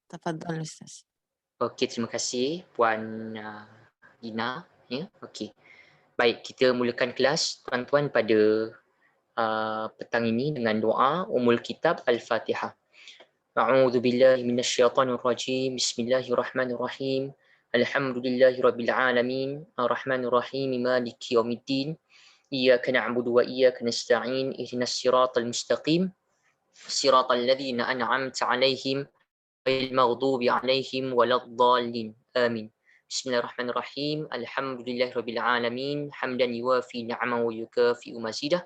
Tafadhal Ustaz. Okey, terima kasih Puan Dina. Ya, okey. Baik, kita mulakan kelas tuan-tuan pada petang ini dengan doa Ummul Kitab Al-Fatihah. A'udzu billahi minasyaitonir rajim. Bismillahirrahmanirrahim. Alhamdulillahirabbil alamin. Arrahmanir rahim. Maliki yaumiddin. Iyyaka na'budu wa iyyaka nasta'in. Ihdinas siratal mustaqim. Siratal ladzina an'amta 'alaihim ghairil maghdubi 'alaihim waladdallin. Amin. Bismillahirrahmanirrahim. Alhamdulillahirabbil alamin. Hamdan yuwafi ni'amahu wa yukafi'u mazidah.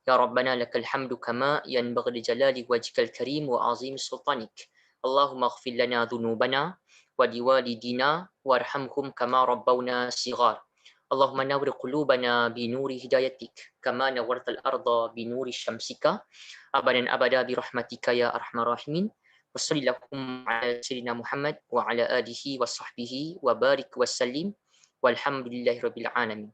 Ya Rabbana lakal hamdu kama yanbaghi li jalali wajhikal karim wa azim sultanik. Allahumma ighfir lana dhunubana wa liwalidina warhamhum kama rabbawna shighar. Allahumma nawwir qulubana bi nuri hidayatik kama nawwartal arda bi nuri syamsika abadan abada bi rahmatika ya arhamar rahimin. Wassallallahu ala sayyidina Muhammad wa ala alihi wa sahbihi wa barik wa sallim walhamdulillahirabbil alamin.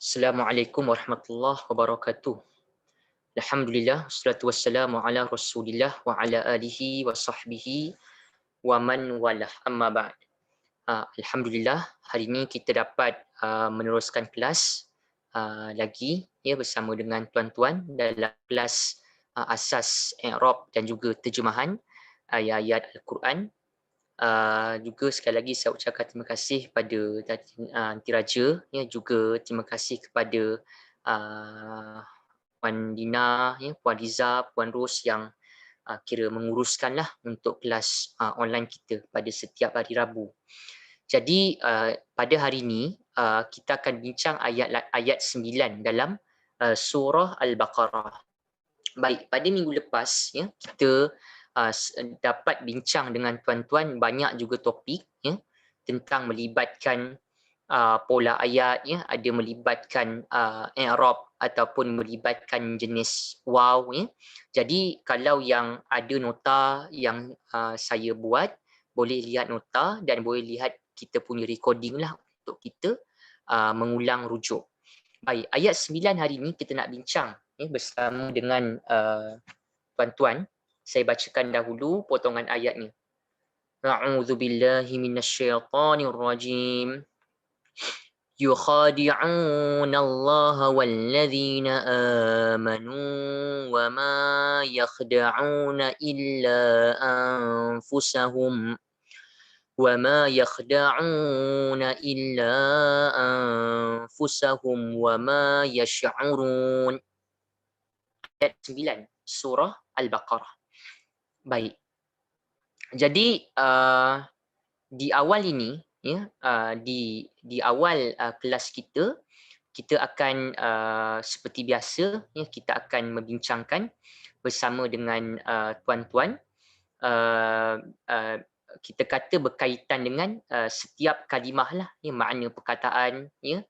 Assalamualaikum warahmatullahi wabarakatuh. Alhamdulillah, wassalatu wassalamu ala Rasulillah wa ala alihi wa sahbihi wa man walah. Amma ba'd. Alhamdulillah, hari ini kita dapat meneruskan kelas lagi ya bersama dengan tuan-tuan dalam kelas asas i'rab dan juga terjemahan ayat-ayat Al-Quran. Juga sekali lagi saya ucapkan terima kasih pada Nanti Raja, ya, juga terima kasih kepada Puan Dina, ya, Puan Riza, Puan Ros yang kira menguruskanlah untuk kelas online kita pada setiap hari Rabu. Jadi pada hari ini kita akan bincang ayat 9 dalam surah Al-Baqarah. Baik, pada minggu lepas ya kita dapat bincang dengan tuan-tuan banyak juga topik ya tentang melibatkan pola ayat ya, ada melibatkan i'rab ataupun melibatkan jenis waw ya. Jadi kalau yang ada nota yang saya buat, boleh lihat nota dan boleh lihat kita punya recording lah untuk kita mengulang rujuk. Baik, ayat 9 hari ini kita nak bincang ya, bersama dengan tuan-tuan. Saya bacakan dahulu potongan ayatnya. A'udzu billahi minasyaitonir rajim. Yukhadi'una Allah walladzina amanu wa ma yakhda'una illa anfusahum wa ma yakhda'una illa anfusahum wa ma yash'urun. Ayat 9 surah Al-Baqarah. Baik. Jadi di awal ini ya, di awal kelas kita akan seperti biasa ya, kita akan membincangkan bersama dengan tuan-tuan kita kata berkaitan dengan setiap kalimah lah ya, makna perkataan ya,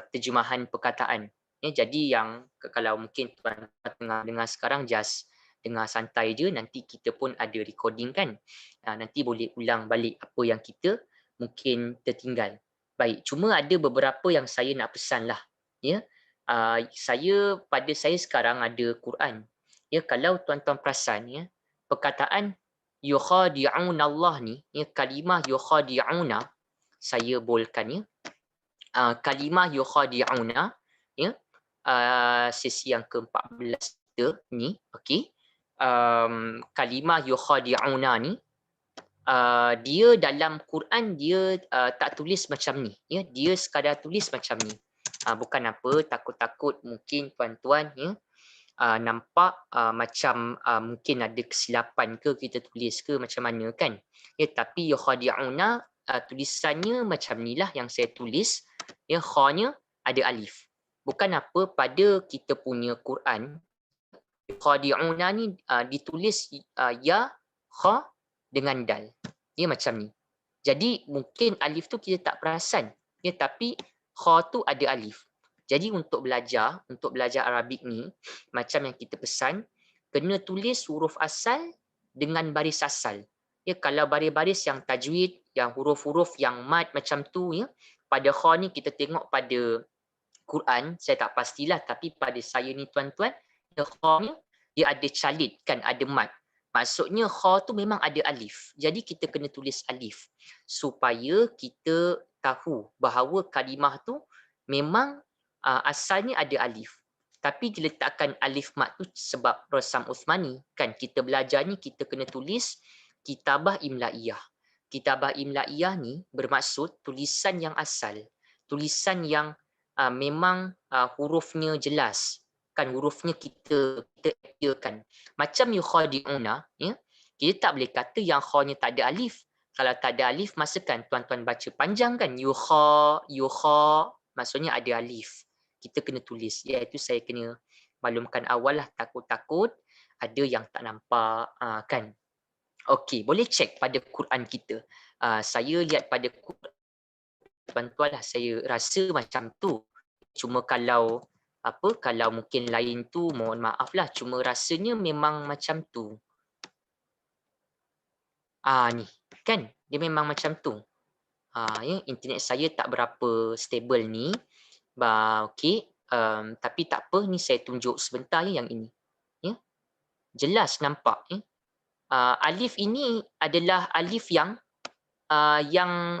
terjemahan perkataan ya. Jadi yang kalau mungkin tuan tengah dengar sekarang just dengar santai je, nanti kita pun ada recording kan, nanti boleh ulang balik apa yang kita mungkin tertinggal. Baik, cuma ada beberapa yang saya nak pesan lah ya. Pada saya sekarang ada Quran ya, kalau tuan-tuan perasan ya, perkataan yukhadi'una Allah ni ya, kalimah yukhadi'una saya bolkan ya, kalimah yukhadi'una ya, sesi yang ke-14 kita ni, okey. Kalimah yukhadi'una ni dia dalam Quran dia tak tulis macam ni ya, dia sekadar tulis macam ni. Bukan apa, takut-takut mungkin tuan-tuan ya nampak macam mungkin ada kesilapan ke kita tulis ke macam mana kan ya, tapi yukhadi'una tulisannya macam ni lah yang saya tulis ya, kha-nya ada alif. Bukan apa, pada kita punya Quran yukhadi'una ni ditulis ya, kha dengan dal ya, macam ni. Jadi mungkin alif tu kita tak perasan ya, tapi kha tu ada alif. Jadi untuk belajar Arabik ni, macam yang kita pesan, kena tulis huruf asal dengan baris asal ya. Kalau baris-baris yang tajwid, yang huruf-huruf yang mad macam tu ya, pada kha ni kita tengok pada Quran, saya tak pastilah, tapi pada saya ni tuan-tuan, kha-nya dia ada calit kan, ada mat. Maksudnya kha tu memang ada alif. Jadi kita kena tulis alif supaya kita tahu bahawa kalimah tu memang asalnya ada alif. Tapi diletakkan alif mat tu sebab Rasam Uthmani kan, kita belajar ni kita kena tulis kitabah imla'iyah. Kitabah imla'iyah ni bermaksud tulisan yang asal, tulisan yang memang hurufnya jelas kan, hurufnya kita kan. Macam yukhadi'una, ya, kita tak boleh kata yang kha-nya tak ada alif. Kalau tak ada alif, masa kan tuan-tuan baca panjang kan, yukha, maksudnya ada alif. Kita kena tulis, iaitu saya kena maklumkan awal lah, takut-takut ada yang tak nampak kan. Okey, boleh cek pada Quran kita. Saya lihat pada Quran, tuan-tuan lah, saya rasa macam tu. Cuma kalau kalau mungkin lain tu mohon maaf lah, cuma rasanya memang macam tu. Ni kan dia memang macam tu. Ya, internet saya tak berapa stable ni. Okey, tapi tak apa, ni saya tunjuk sebentar yang ini. Ya. Jelas nampak ya. Alif ini adalah alif yang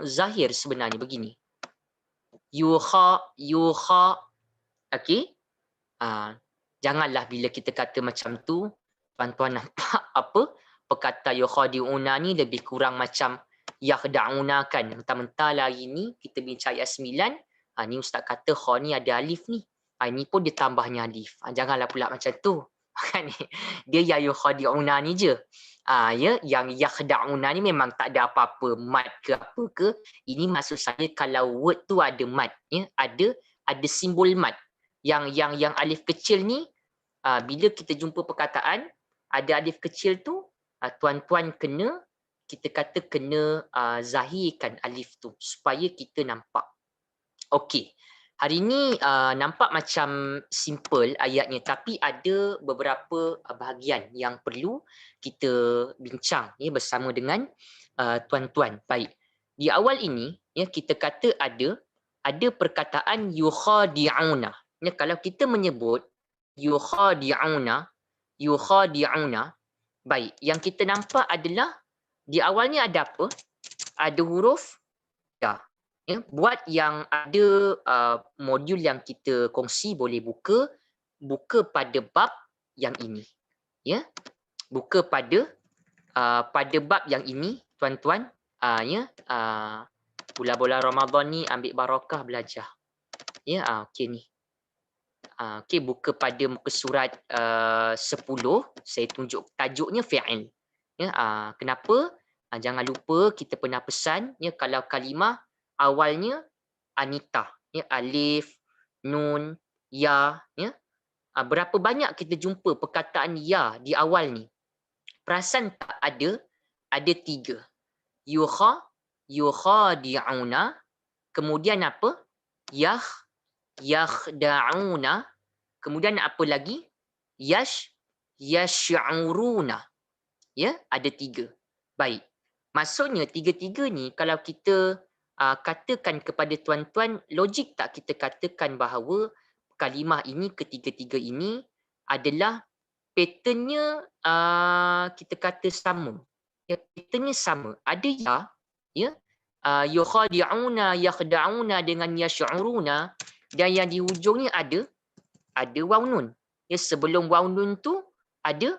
zahir sebenarnya begini. Yukha. Okey. Janganlah bila kita kata macam tu, tuan-tuan nampak apa? Perkataan yukhadi'una ni lebih kurang macam yakhda'una kan. Mentah-mentah lagi ni kita bincang ayat 9. Ni ustaz kata kha ni ada alif ni. Ini pun dia tambahnya alif. Janganlah pula macam tu. Dia ya yukhadi'una ni je. Ya, yang yakhda'una ni memang tak ada apa-apa mat ke apa ke. Ini maksud saya kalau word tu ada mat, ya, ada simbol mat. Yang alif kecil ni, bila kita jumpa perkataan ada alif kecil tu, tuan-tuan kena zahirkan alif tu supaya kita nampak. Okey. Hari ni nampak macam simple ayatnya, tapi ada beberapa bahagian yang perlu kita bincang ya bersama dengan tuan-tuan. Baik. Di awal ini ya kita kata ada perkataan yukhadi'una. Ya, kalau kita menyebut yukhadi'una, baik, yang kita nampak adalah di awalnya ada apa? Ada huruf ya. Ya, buat yang ada modul yang kita kongsi boleh buka pada bab yang ini. Ya. Buka pada bab yang ini tuan-tuan. Bulan-bulan Ramadan ni ambil barakah belajar. Ya, okey ni. Okey, buka pada muka surat 10. Saya tunjuk tajuknya fi'il. Ya, kenapa? Jangan lupa kita pernah pesan ya kalau kalimah awalnya anita, ya, alif, nun, ya, ya. Berapa banyak kita jumpa perkataan ya di awal ni? Perasan tak ada 3. Yukhadi'una, kemudian apa? Yakhda'una, kemudian apa lagi? Yash'uruna. Ya, ada 3. Baik. Maksudnya 3-3 ni kalau kita katakan kepada tuan-tuan, logik tak kita katakan bahawa kalimah ini, ketiga-tiga ini adalah patternnya kita kata sama. Ya, patternnya sama. Ada ya, yukhadi'una, yakhda'una dengan yash'uruna, dan yang di hujungnya ada waw nun. Ya, sebelum waw nun tu ada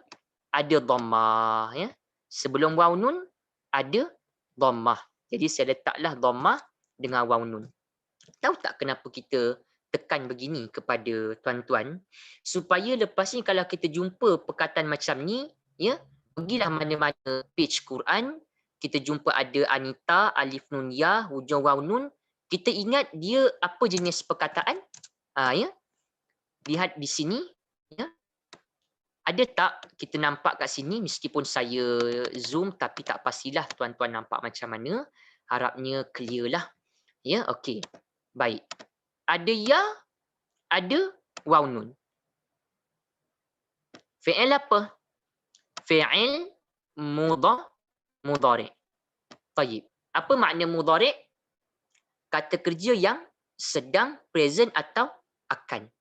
dhammah ya. Sebelum waw nun ada dhammah. Jadi saya letaklah dhammah dengan waw nun. Tahu tak kenapa kita tekan begini kepada tuan-tuan? Supaya lepas ni kalau kita jumpa perkataan macam ni, ya, pergilah mana-mana page Quran, kita jumpa ada anita, alif nun ya, hujung waw nun, kita ingat dia apa jenis perkataan? Ya. Lihat di sini, ya. Ada tak kita nampak kat sini, meskipun saya zoom tapi tak pastilah tuan-tuan nampak macam mana. Harapnya clear lah. Ya, okey. Baik. Ada ya, ada waw nun. Fi'il apa? Fi'il mudhari'. Baik. Apa makna mudhari'? Kata kerja yang sedang, present atau akan.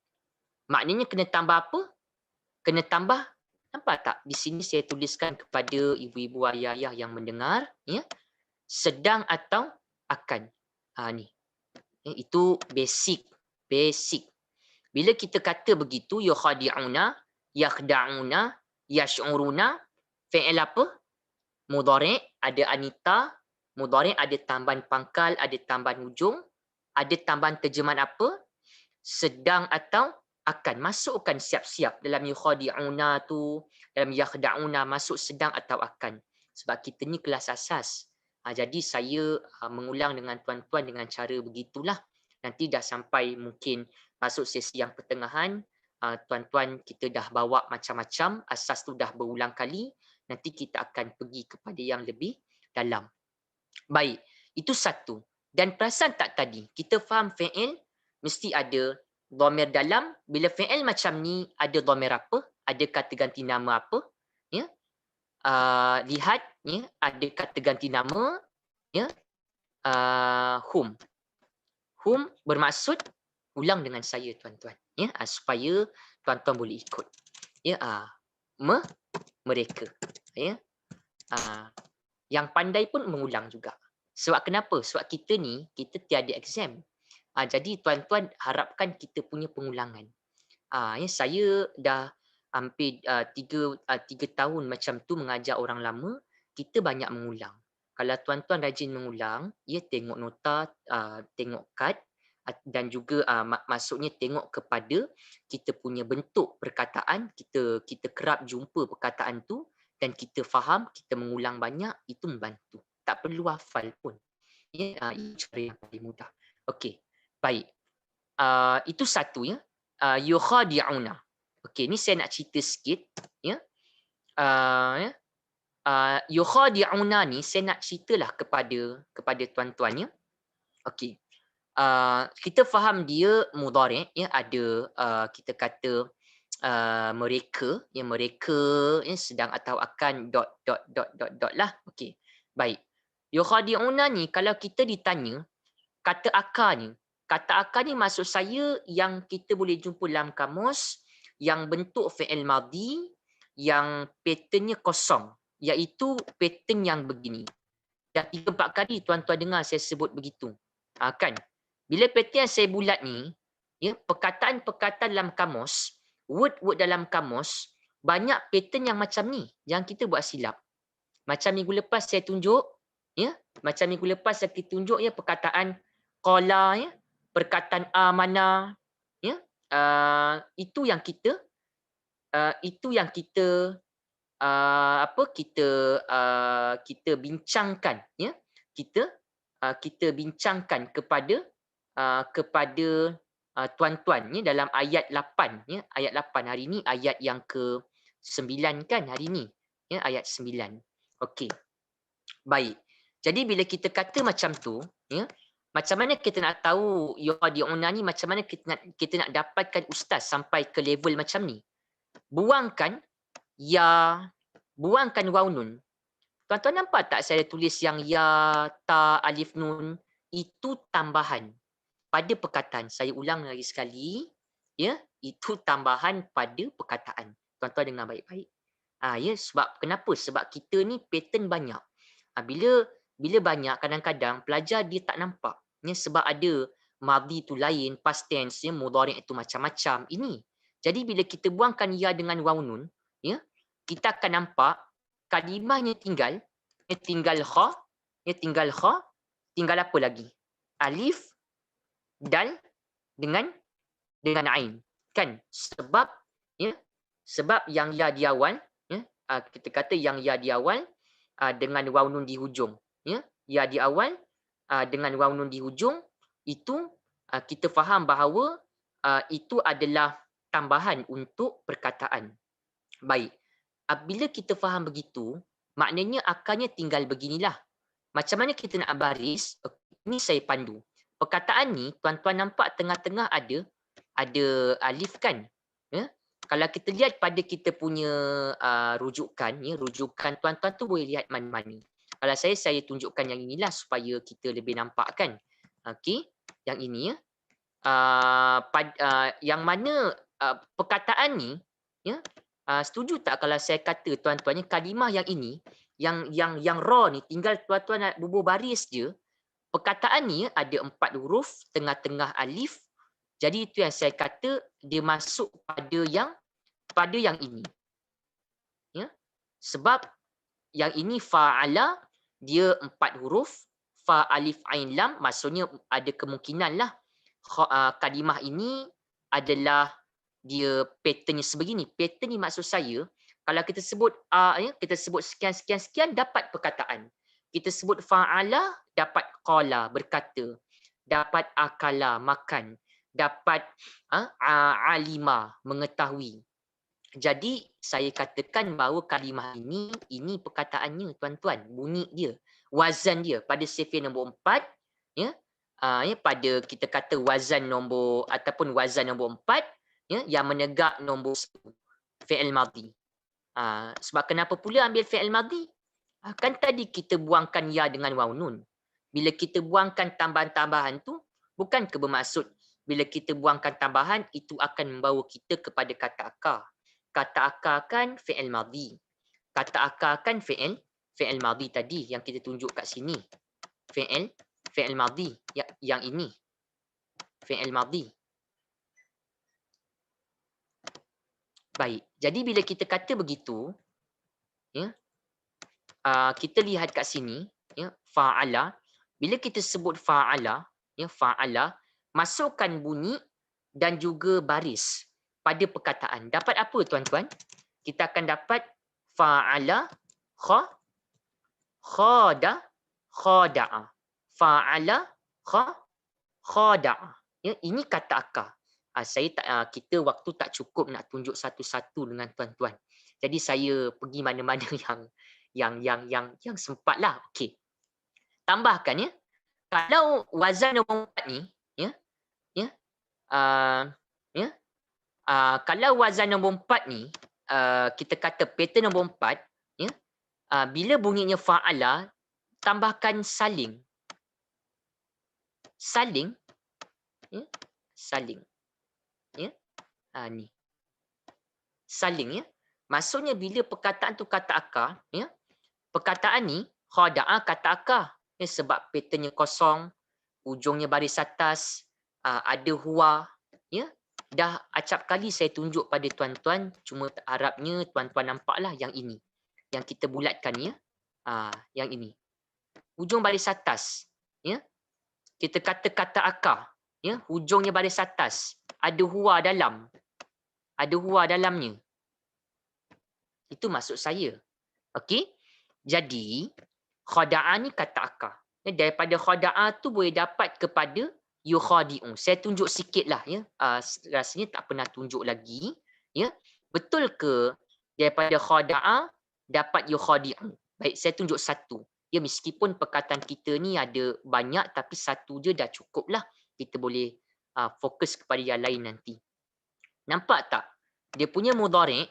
Maknanya kena tambah apa? kena tambah. Nampak tak? Di sini saya tuliskan kepada ibu-ibu ayah-ayah yang mendengar, ya, sedang atau akan. Ni. Itu basic. Basic. Bila kita kata begitu, yukhadi'una, yakhda'una, yash'uruna, fi'il apa? Mudhari', ada anita, mudhari' ada tambahan pangkal, ada tambahan hujung, ada tambahan terjemahan apa? Sedang atau akan. Masukkan siap-siap dalam yukhadi'una tu, dalam yakhda'una, masuk sedang atau akan. Sebab kita ni kelas asas. Jadi saya mengulang dengan tuan-tuan dengan cara begitulah. Nanti dah sampai mungkin masuk sesi yang pertengahan, tuan-tuan kita dah bawa macam-macam, asas tu dah berulang kali, nanti kita akan pergi kepada yang lebih dalam. Baik, itu satu. Dan perasan tak tadi, kita faham fi'il mesti ada dhamir dalam. Bila fi'il macam ni, ada dhamir apa? Ada kata ganti nama apa? Ya. Lihat, ya, ada kata ganti nama, ya. Whom. Whom bermaksud, ulang dengan saya tuan-tuan, ya, supaya tuan-tuan boleh ikut. Ya, mereka, ya. Yang pandai pun mengulang juga. Sebab kenapa? Sebab kita ni, kita tiada exam. Jadi tuan-tuan harapkan kita punya pengulangan. Ya, saya dah hampir 3 tahun macam tu mengajar orang lama, kita banyak mengulang. Kalau tuan-tuan rajin mengulang, ya, tengok nota, tengok kad, dan juga maksudnya tengok kepada kita punya bentuk perkataan, kita kerap jumpa perkataan tu dan kita faham, kita mengulang banyak, itu membantu. Tak perlu hafal pun. Ya, itu cara yang paling mudah. Okey, baik. Itu satu, ya. Yukhadi'una. Okey, ni saya nak cerita sikit, ya. Yukhadi'una ni saya nak ceritalah kepada tuan-tuan, ya. Okey. Kita faham dia mudhari', ya, ada kita kata mereka, ya, mereka, ya, sedang atau akan dot lah. Okey. Baik. Yukhadi'una ni kalau kita ditanya kata akar ni maksud saya yang kita boleh jumpa dalam kamus yang bentuk fi'il madhi yang patternnya kosong, iaitu pattern yang begini. Dah 3-4 kali tuan-tuan dengar saya sebut begitu. Kan? Bila pattern yang saya bulat ni, ya, perkataan-perkataan dalam kamus, word-word dalam kamus, banyak pattern yang macam ni yang kita buat silap. Macam minggu lepas saya tunjuk, ya, macam minggu lepas saya tunjuk, ya, perkataan qala, ya, perkataan amana, ya, itu yang kita kita bincangkan, ya, kita bincangkan kepada tuan-tuan, ya, dalam ayat 8, ya, ayat 8 hari ni ayat yang ke-9 kan hari ni, ya, ayat 9. Okey. Baik. Jadi bila kita kata macam tu, ya, macam mana kita nak tahu yukhadi'una ni, macam mana kita nak dapatkan ustaz sampai ke level macam ni? Buangkan waw nun. Tuan-tuan nampak tak saya tulis yang ya, ta, alif, nun? Itu tambahan pada perkataan. Saya ulang lagi sekali, ya, itu tambahan pada perkataan. Tuan-tuan dengar baik-baik. Ya, sebab kenapa? Sebab kita ni pattern banyak. Bila banyak, kadang-kadang pelajar dia tak nampak. Ya, sebab ada madhi tu lain, past tense, ya, mudhari' itu macam-macam. Ini. Jadi bila kita buangkan ya dengan waw nun, ya, kita akan nampak kalimahnya tinggal kha, ya, tinggal apa lagi? Alif, dal dengan ain. Kan? Sebab yang ya di awal, ya, kita kata yang ya di awal dengan waw nun di hujung, ya, ya di awal dengan waw nun di hujung, itu kita faham bahawa itu adalah tambahan untuk perkataan. Baik. Bila kita faham begitu, maknanya akarnya tinggal beginilah. Macam mana kita nak baris? Ini saya pandu. Perkataan ni tuan-tuan nampak tengah-tengah ada alif kan? Ya? Kalau kita lihat pada kita punya rujukan, ya, rujukan tuan-tuan tu boleh lihat mana-mana. Kalau saya tunjukkan yang inilah supaya kita lebih nampak kan. Okey, yang ini, ya. Yang mana perkataan ni, ya, Setuju tak kalau saya kata tuan-tuan, kalimah yang ini, yang raw ni tinggal tuan-tuan nak bubuh baris je. Perkataan ni ada 4 huruf, tengah-tengah alif. Jadi itu yang saya kata dia masuk pada yang ini. Ya. Sebab yang ini fa'ala dia 4 huruf, fa alif ain lam, maksudnya ada kemungkinan lah kalimah ini adalah dia patternnya sebegini. Pattern ni maksud saya kalau kita sebut kita sebut sekian dapat perkataan. Kita sebut fa'ala dapat qala berkata, dapat akala makan, dapat alima mengetahui. Jadi saya katakan bahawa kalimah ini perkataannya tuan-tuan, bunyi dia, wazan dia pada sifir nombor 4 ya. Pada kita kata wazan nombor ataupun wazan nombor 4 ya, yang menegak nombor 1 fi'il madhi. Sebab kenapa pula ambil fi'il madhi? Kan tadi kita buangkan ya dengan waw nun. Bila kita buangkan tambahan-tambahan tu, bukan ke bermaksud bila kita buangkan tambahan itu akan membawa kita kepada kata akar. Kata akar kan fi'il madhi. Kata akar kan fi'il madhi tadi yang kita tunjuk kat sini. Fi'il madhi yang ini. Fi'il madhi. Baik. Jadi bila kita kata begitu, ya, kita lihat kat sini, ya, fa'ala. Bila kita sebut fa'ala, ya, fa'ala, masukkan bunyi dan juga baris pada perkataan. Dapat apa tuan-tuan? Kita akan dapat fa'ala, khada'a. Fa'ala, khada'a. Ya, ini kata akar. Kita waktu tak cukup nak tunjuk satu-satu dengan tuan-tuan. Jadi saya pergi mana-mana yang sempatlah. Okey. Tambahkan ya. Kalau wazan nombor 4 ni, kalau wazan nombor 4 ni, kita kata pattern nombor 4, ya, bila bunyinya fa'ala, tambahkan saling. Saling, ya, saling. Ya, ni. Saling, ya. Maksudnya bila perkataan tu kata akar, ya, perkataan ni, khada'a kata akar. Ya, sebab patternnya kosong, ujungnya baris atas, ada huwa, ya. Dah acap kali saya tunjuk pada tuan-tuan, cuma harapnya tuan-tuan nampaklah yang ini. Yang kita bulatkan ya. Yang ini. Hujung baris atas, ya. Kita kata kata akar, ya, hujungnya baris atas, ada huwa dalam. Ada huwa dalamnya. Itu maksud saya. Okey? Jadi khada'a ni kata akar. Ya, daripada khada'a tu boleh dapat kepada yukhadi'un. Saya tunjuk sikitlah ya. Rasanya tak pernah tunjuk lagi, ya. Betul ke daripada khada'a dapat yukhadi'un? Baik, saya tunjuk satu. Ya, meskipun perkataan kita ni ada banyak tapi satu je dah cukuplah. Kita boleh fokus kepada yang lain nanti. Nampak tak? Dia punya mudhari'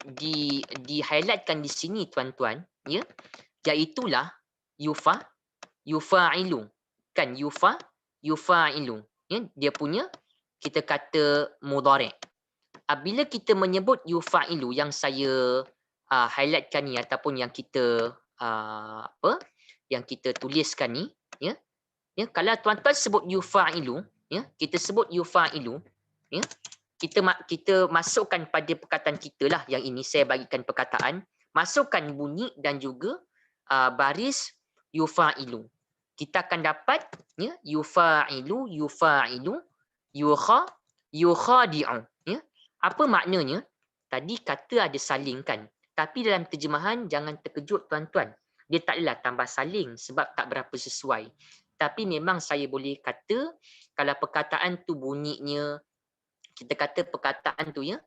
di-highlightkan di sini tuan-tuan, ya. Iaitulah yufa'ilu. Kan yufa'ilu. Ya, dia punya kita kata mudhari'. Bila kita menyebut yufa'ilu yang saya highlightkan ni ataupun yang kita yang kita tuliskan ni, ya. Ya, kalau tuan-tuan sebut yufa'ilu, ya, kita sebut yufa'ilu, ya. Kita masukkan pada perkataan kita lah yang ini saya bagikan perkataan, masukkan bunyi dan juga baris yufa'ilu. Kita akan dapat ya yufa'ilu, yukhadi'u, ya. Apa maknanya? Tadi kata ada saling kan. Tapi dalam terjemahan jangan terkejut tuan-tuan. Dia tak adalah tambah saling sebab tak berapa sesuai. Tapi memang saya boleh kata kalau perkataan tu bunyinya, kita kata perkataan tu ya,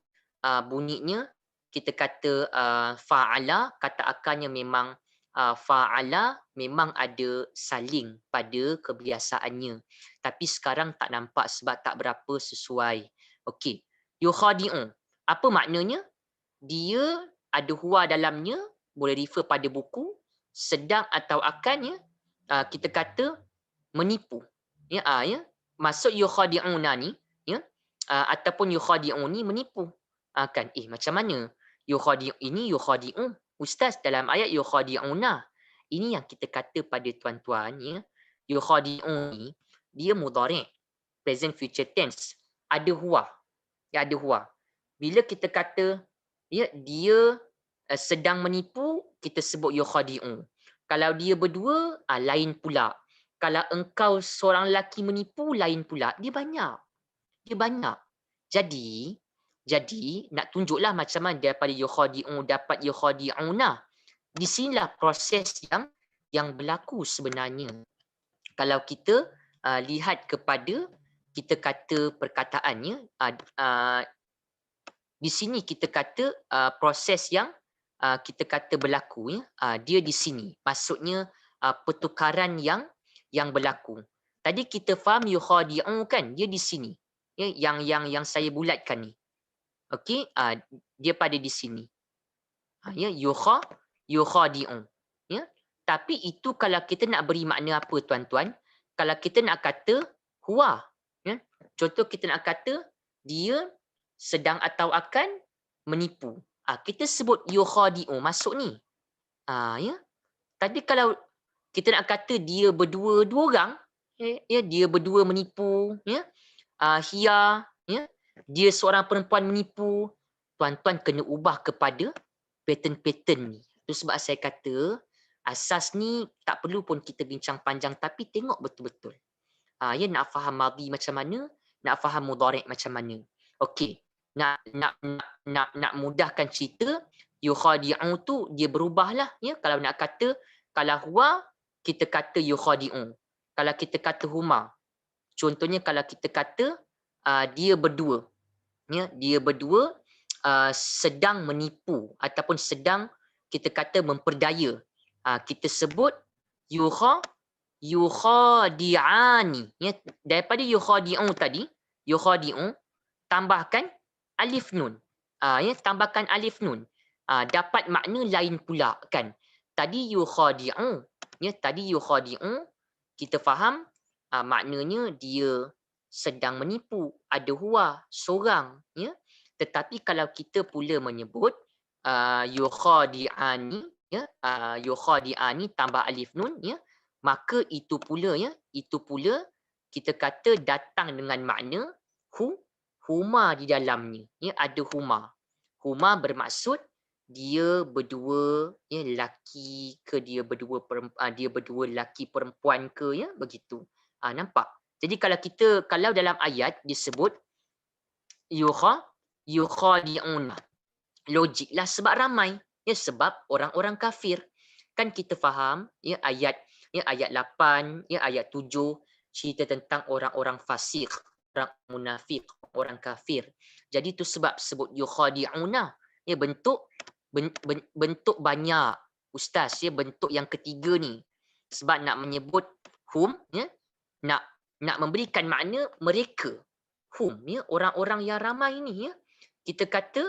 bunyinya kita kata fa'ala, kata akarnya memang fa'ala, memang ada saling pada kebiasaannya. Tapi sekarang tak nampak sebab tak berapa sesuai. Okey. Yukhadi'u. Apa maknanya? Dia ada huwa dalamnya, boleh refer pada buku, sedang atau akan ya, kita kata menipu. Ya, ya. Maksud yukhadi'una ni, ya, ataupun yukhadi'uni menipu. Kan, macam mana? Ini yukhadi'un. Ustaz, dalam ayat yukhadi'una. Ini yang kita kata pada tuan-tuan, ya. Yukhadi'un ni, dia mudhari', present future tense. Ada huwa. Ya, ada huwa. Bila kita kata, ya, dia sedang menipu, kita sebut yukhadi'un. Kalau dia berdua, lain pula. Kalau engkau seorang lelaki menipu, lain pula. Dia banyak. Dia banyak. Jadi nak tunjuklah macam mana daripada yukhadi'un dapat yukhadi'una. Di sinilah proses yang berlaku sebenarnya. Kalau kita lihat kepada kita kata perkataannya, di sini kita kata proses yang kita kata berlaku, ya. Dia di sini. Maksudnya pertukaran yang berlaku. Tadi kita faham yukhadi'un kan, dia di sini. Ya, yang saya bulatkan ni. Okey, dia pada di sini. Ya, yukhadi'un. Ya. Tapi itu kalau kita nak beri makna apa tuan-tuan? Kalau kita nak kata huwa, ya. Contoh kita nak kata dia sedang atau akan menipu. Kita sebut yukhadi'un masuk ni. Ya. Tadi kalau kita nak kata dia berdua, dua orang, ya, dia berdua menipu, ya. Hia, ya, dia seorang perempuan menipu, tuan-tuan kena ubah kepada pattern-pattern ni. Itu sebab saya kata asas ni tak perlu pun kita bincang panjang, tapi tengok betul-betul. Ya, nak faham madhi macam mana, nak faham mudhari' macam mana. Okey, nak mudahkan cerita, yukhadi'un tu dia berubahlah, ya. Kalau nak kata, kalau huwa kita kata yukhadi'un. Kalau kita kata huma, contohnya kalau kita kata dia berdua, ya, dia berdua sedang menipu ataupun sedang kita kata memperdaya, kita sebut yukhadi'ani, ya. Daripada yukhadi'un tadi, yukhadi'un tambahkan alif nun, ya, tambahkan alif nun, dapat makna lain pula kan. Tadi yukhadi'un, ya, tadi yukhadi'un kita faham maknanya dia sedang menipu, ada huwa, seorang, ya. Tetapi kalau kita pula menyebut yukhadi'ani, ya, yukhadi'ani tambah alif nun, ya, maka itu pula, ya, itu pula kita kata datang dengan makna huma di dalamnya, ya, ada huma. Huma bermaksud dia berdua, ya, lelaki ke dia berdua dia berdua lelaki perempuan ke, ya, begitu. Nampak? Jadi kalau dalam ayat disebut yukhadi'una, logiklah sebab ramai, ya, sebab orang-orang kafir. Kan kita faham, ya, ayat 8, ya, ayat 7 cerita tentang orang-orang fasik, orang munafik, orang kafir. Jadi itu sebab sebut yukhadi'una, ya, bentuk banyak, ustaz, ya, bentuk yang ketiga ni. Sebab nak menyebut hum, ya, nak memberikan makna mereka. Hum, ya, orang-orang yang ramai ni, ya. Kita kata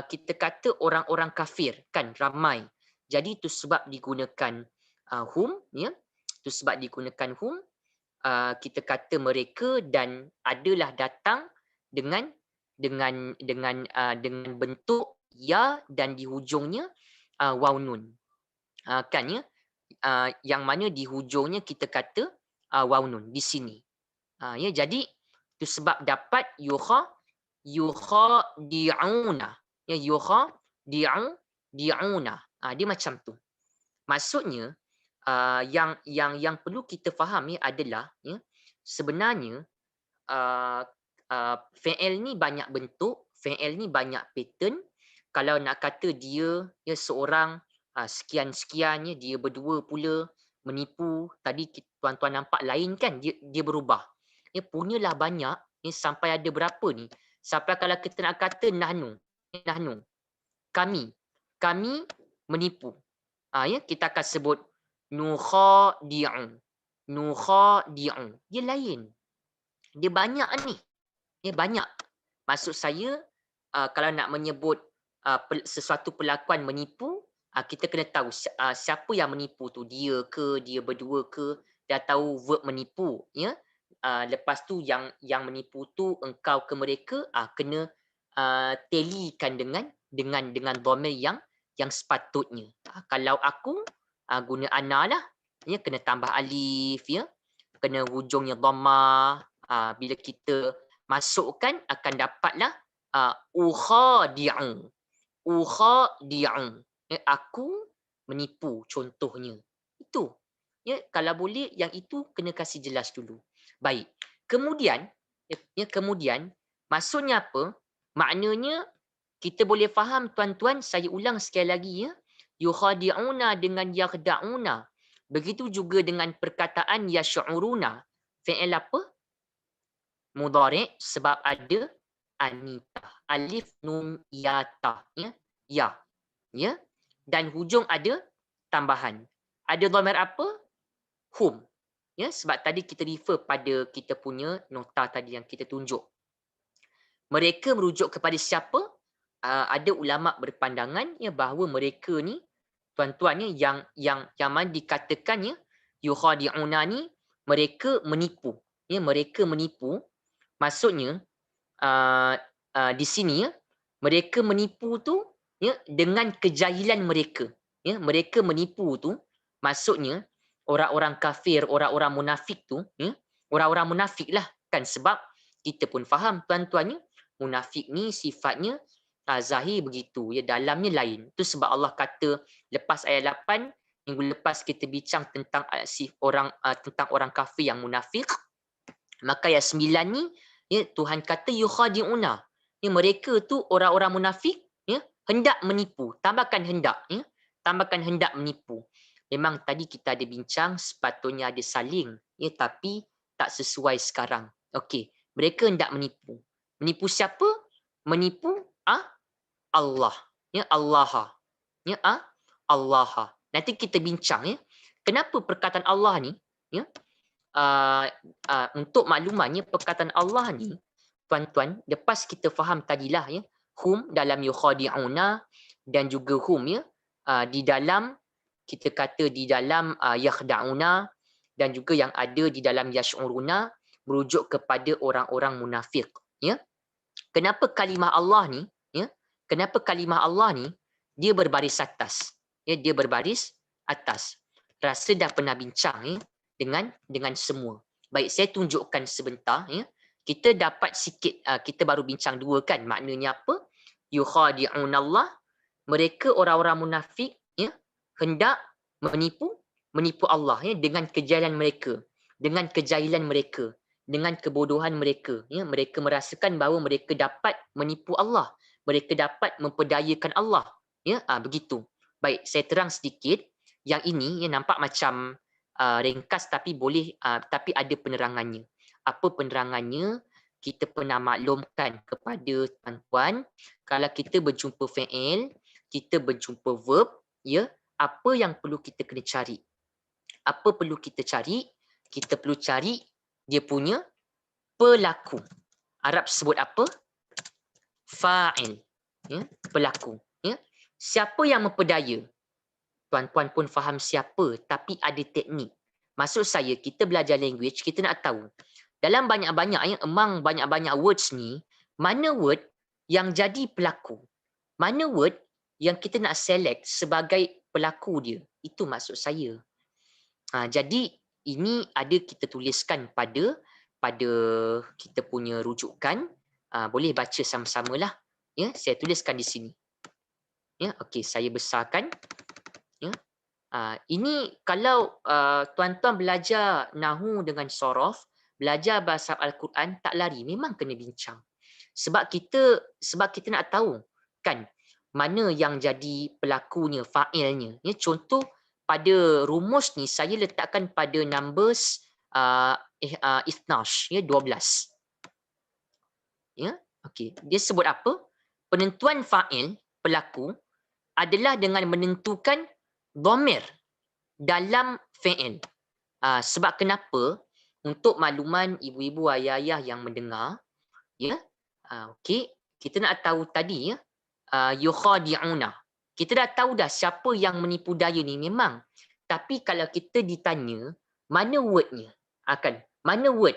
kita kata orang-orang kafir kan ramai. Jadi itu sebab digunakan hum, ya. Itu sebab digunakan hum, kita kata mereka dan adalah datang dengan bentuk ya dan di hujungnya waw nun. Kan, ya. Yang mana di hujungnya kita kata waw nun di sini. Ya, jadi itu sebab dapat yukhadi'una, ya, yukhadi'una. Dia macam tu. Maksudnya yang perlu kita faham, ya, adalah, ya, sebenarnya fi'il ni banyak bentuk, fi'il ni banyak pattern. Kalau nak kata dia, ya, seorang sekian-sekian, ya, dia berdua pula menipu, tadi tuan-tuan nampak lain kan, dia berubah. Ya, punyalah banyak, ya, sampai ada berapa ni? Sampai kalau kita nak kata nahnu, kami menipu. Ya, kita akan sebut nukhadi'un. Dia lain. Dia banyak ni. Ya, banyak. Maksud saya kalau nak menyebut sesuatu perlakuan menipu, kita kena tahu siapa yang menipu tu, dia ke, dia berdua ke, dah tahu verb menipu, ya. Lepas tu yang menipu tu engkau ke mereka, kena talikan dengan dhamir yang sepatutnya. Kalau aku guna ana lah, ya, kena tambah alif, ya, kena hujungnya dhammah. Bila kita masukkan akan dapatlah ukhadi'u. Ukhadi'u. Aku menipu contohnya. Itu. Ya, kalau boleh yang itu kena kasih jelas dulu. Baik. Kemudian kemudian maksudnya apa? Maknanya kita boleh faham tuan-tuan, saya ulang sekali lagi, ya. Yukhadi'una dengan yakhda'una. Begitu juga dengan perkataan yash'uruna. Fi'il apa? Mudhari' sebab ada anita. Alif nun ya ta, ya. Ya. Ya. Dan hujung ada tambahan. Ada dhamir apa? Hum. Ya, sebab tadi kita refer pada kita punya nota tadi yang kita tunjuk. Mereka merujuk kepada siapa? Ada ulama berpandangan, ya, bahawa mereka ni tuan-tuan, ya, yang mana dikatakan, ya, yukhadi'una ni mereka menipu. Ya, mereka menipu. Maksudnya di sini, ya, mereka menipu tu, ya, dengan kejahilan mereka. Ya, mereka menipu tu maksudnya orang-orang kafir, orang-orang munafik tu, ya, orang-orang munafik lah kan, sebab kita pun faham tuan-tuan, ya, munafik ni sifatnya zahir begitu, ya, dalamnya lain. Tu sebab Allah kata lepas ayat 8 minggu lepas kita bincang tentang tentang orang kafir yang munafik. Maka ayat 9 ni, ya, Tuhan kata yukhadi'una. Ya, mereka tu orang-orang munafik, ya, hendak menipu. Tambahkan hendak, ya. Tambahkan hendak menipu. Memang tadi kita ada bincang sepatutnya ada saling, ya, tapi tak sesuai sekarang. Okey, mereka hendak menipu. Menipu siapa? Menipu Allah. Ya, Allah. Ya, Allah. Nanti kita bincang, ya. Kenapa perkataan Allah ni, ya, untuk maklumannya perkataan Allah ni, tuan-tuan, lepas kita faham tadilah, ya, hum dalam yukhadi'una dan juga hum, ya, di dalam kita kata di dalam yakhda'una dan juga yang ada di dalam yash'uruna merujuk kepada orang-orang munafik, ya. Kenapa kalimah Allah ni, ya? Kenapa kalimah Allah ni dia berbaris atas? Ya, dia berbaris atas. Rasa dah pernah bincang, ya, dengan semua. Baik, saya tunjukkan sebentar, ya. Kita dapat sikit, kita baru bincang dua kan, maknanya apa? Yukhadi'un Allah, mereka orang-orang munafik, ya, hendak menipu Allah, ya, dengan kejahilan mereka, dengan kebodohan mereka, ya. Mereka merasakan bahawa mereka dapat menipu Allah, mereka dapat memperdayakan Allah, ya, begitu. Baik, saya terang sedikit. Yang ini, ya, nampak macam ringkas tapi boleh tapi ada penerangannya. Apa penerangannya? Kita pernah maklumkan kepada tuan-tuan, kalau kita berjumpa fi'il, kita berjumpa verb, ya, apa yang perlu kita kena cari? Apa perlu kita cari? Kita perlu cari dia punya pelaku. Arab sebut apa? Fa'il. Ya, pelaku. Ya. Siapa yang memperdaya? Tuan-tuan pun faham siapa, tapi ada teknik. Maksud saya, kita belajar language, kita nak tahu. Dalam banyak-banyak, emang banyak-banyak words ni, mana word yang jadi pelaku? Mana word yang kita nak select sebagai pelaku dia? Itu maksud saya. Jadi, ini ada kita tuliskan pada kita punya rujukan. Boleh baca sama-sama lah. Ya, saya tuliskan di sini. Ya, okey, saya besarkan. Ya. Ini kalau tuan-tuan belajar nahu dengan sorof, belajar bahasa Al-Quran, tak lari, memang kena bincang. Sebab kita nak tahu kan mana yang jadi pelakunya, fa'ilnya. Ya, contoh pada rumus ni saya letakkan pada numbers ithnash, ya, 12. Ya, okey. Dia sebut apa? Penentuan fa'il, pelaku, adalah dengan menentukan dhamir dalam fi'il. Sebab kenapa? Untuk makluman ibu-ibu, ayah-ayah yang mendengar, ya, okey, kita nak tahu tadi, ya, yukhadi'una. Kita dah tahu dah siapa yang menipu daya ni memang. Tapi kalau kita ditanya, mana wordnya? Kan? Mana word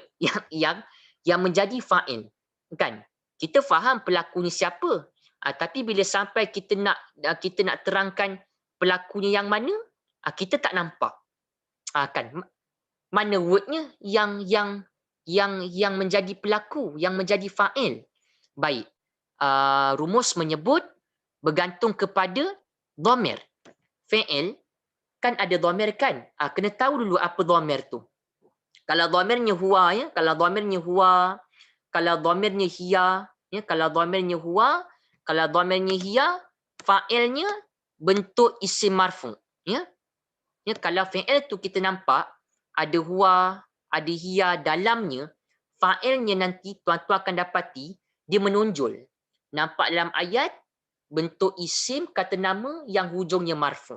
yang menjadi fa'il? Kan? Kita faham pelakunya siapa. Tapi bila sampai kita nak terangkan pelakunya yang mana, kita tak nampak. Kan mana wordnya yang menjadi pelaku, yang menjadi fa'il. Baik. Rumus menyebut bergantung kepada dhamir. Fi'il kan ada dhamir kan? Kena tahu dulu apa dhamir tu. Kalau dhamirnya huwa, ya, kalau dhamirnya huwa, kalau dhamirnya hiya, ya, kalau dhamirnya huwa, kalau dhamirnya hiya, fa'ilnya bentuk isim marfu, ya. Ya, kalau fi'il tu kita nampak ada huwa, ada hiya dalamnya, fa'ilnya nanti tuan-tuan akan dapati dia menonjol. Nampak dalam ayat bentuk isim kata nama yang hujungnya marfu.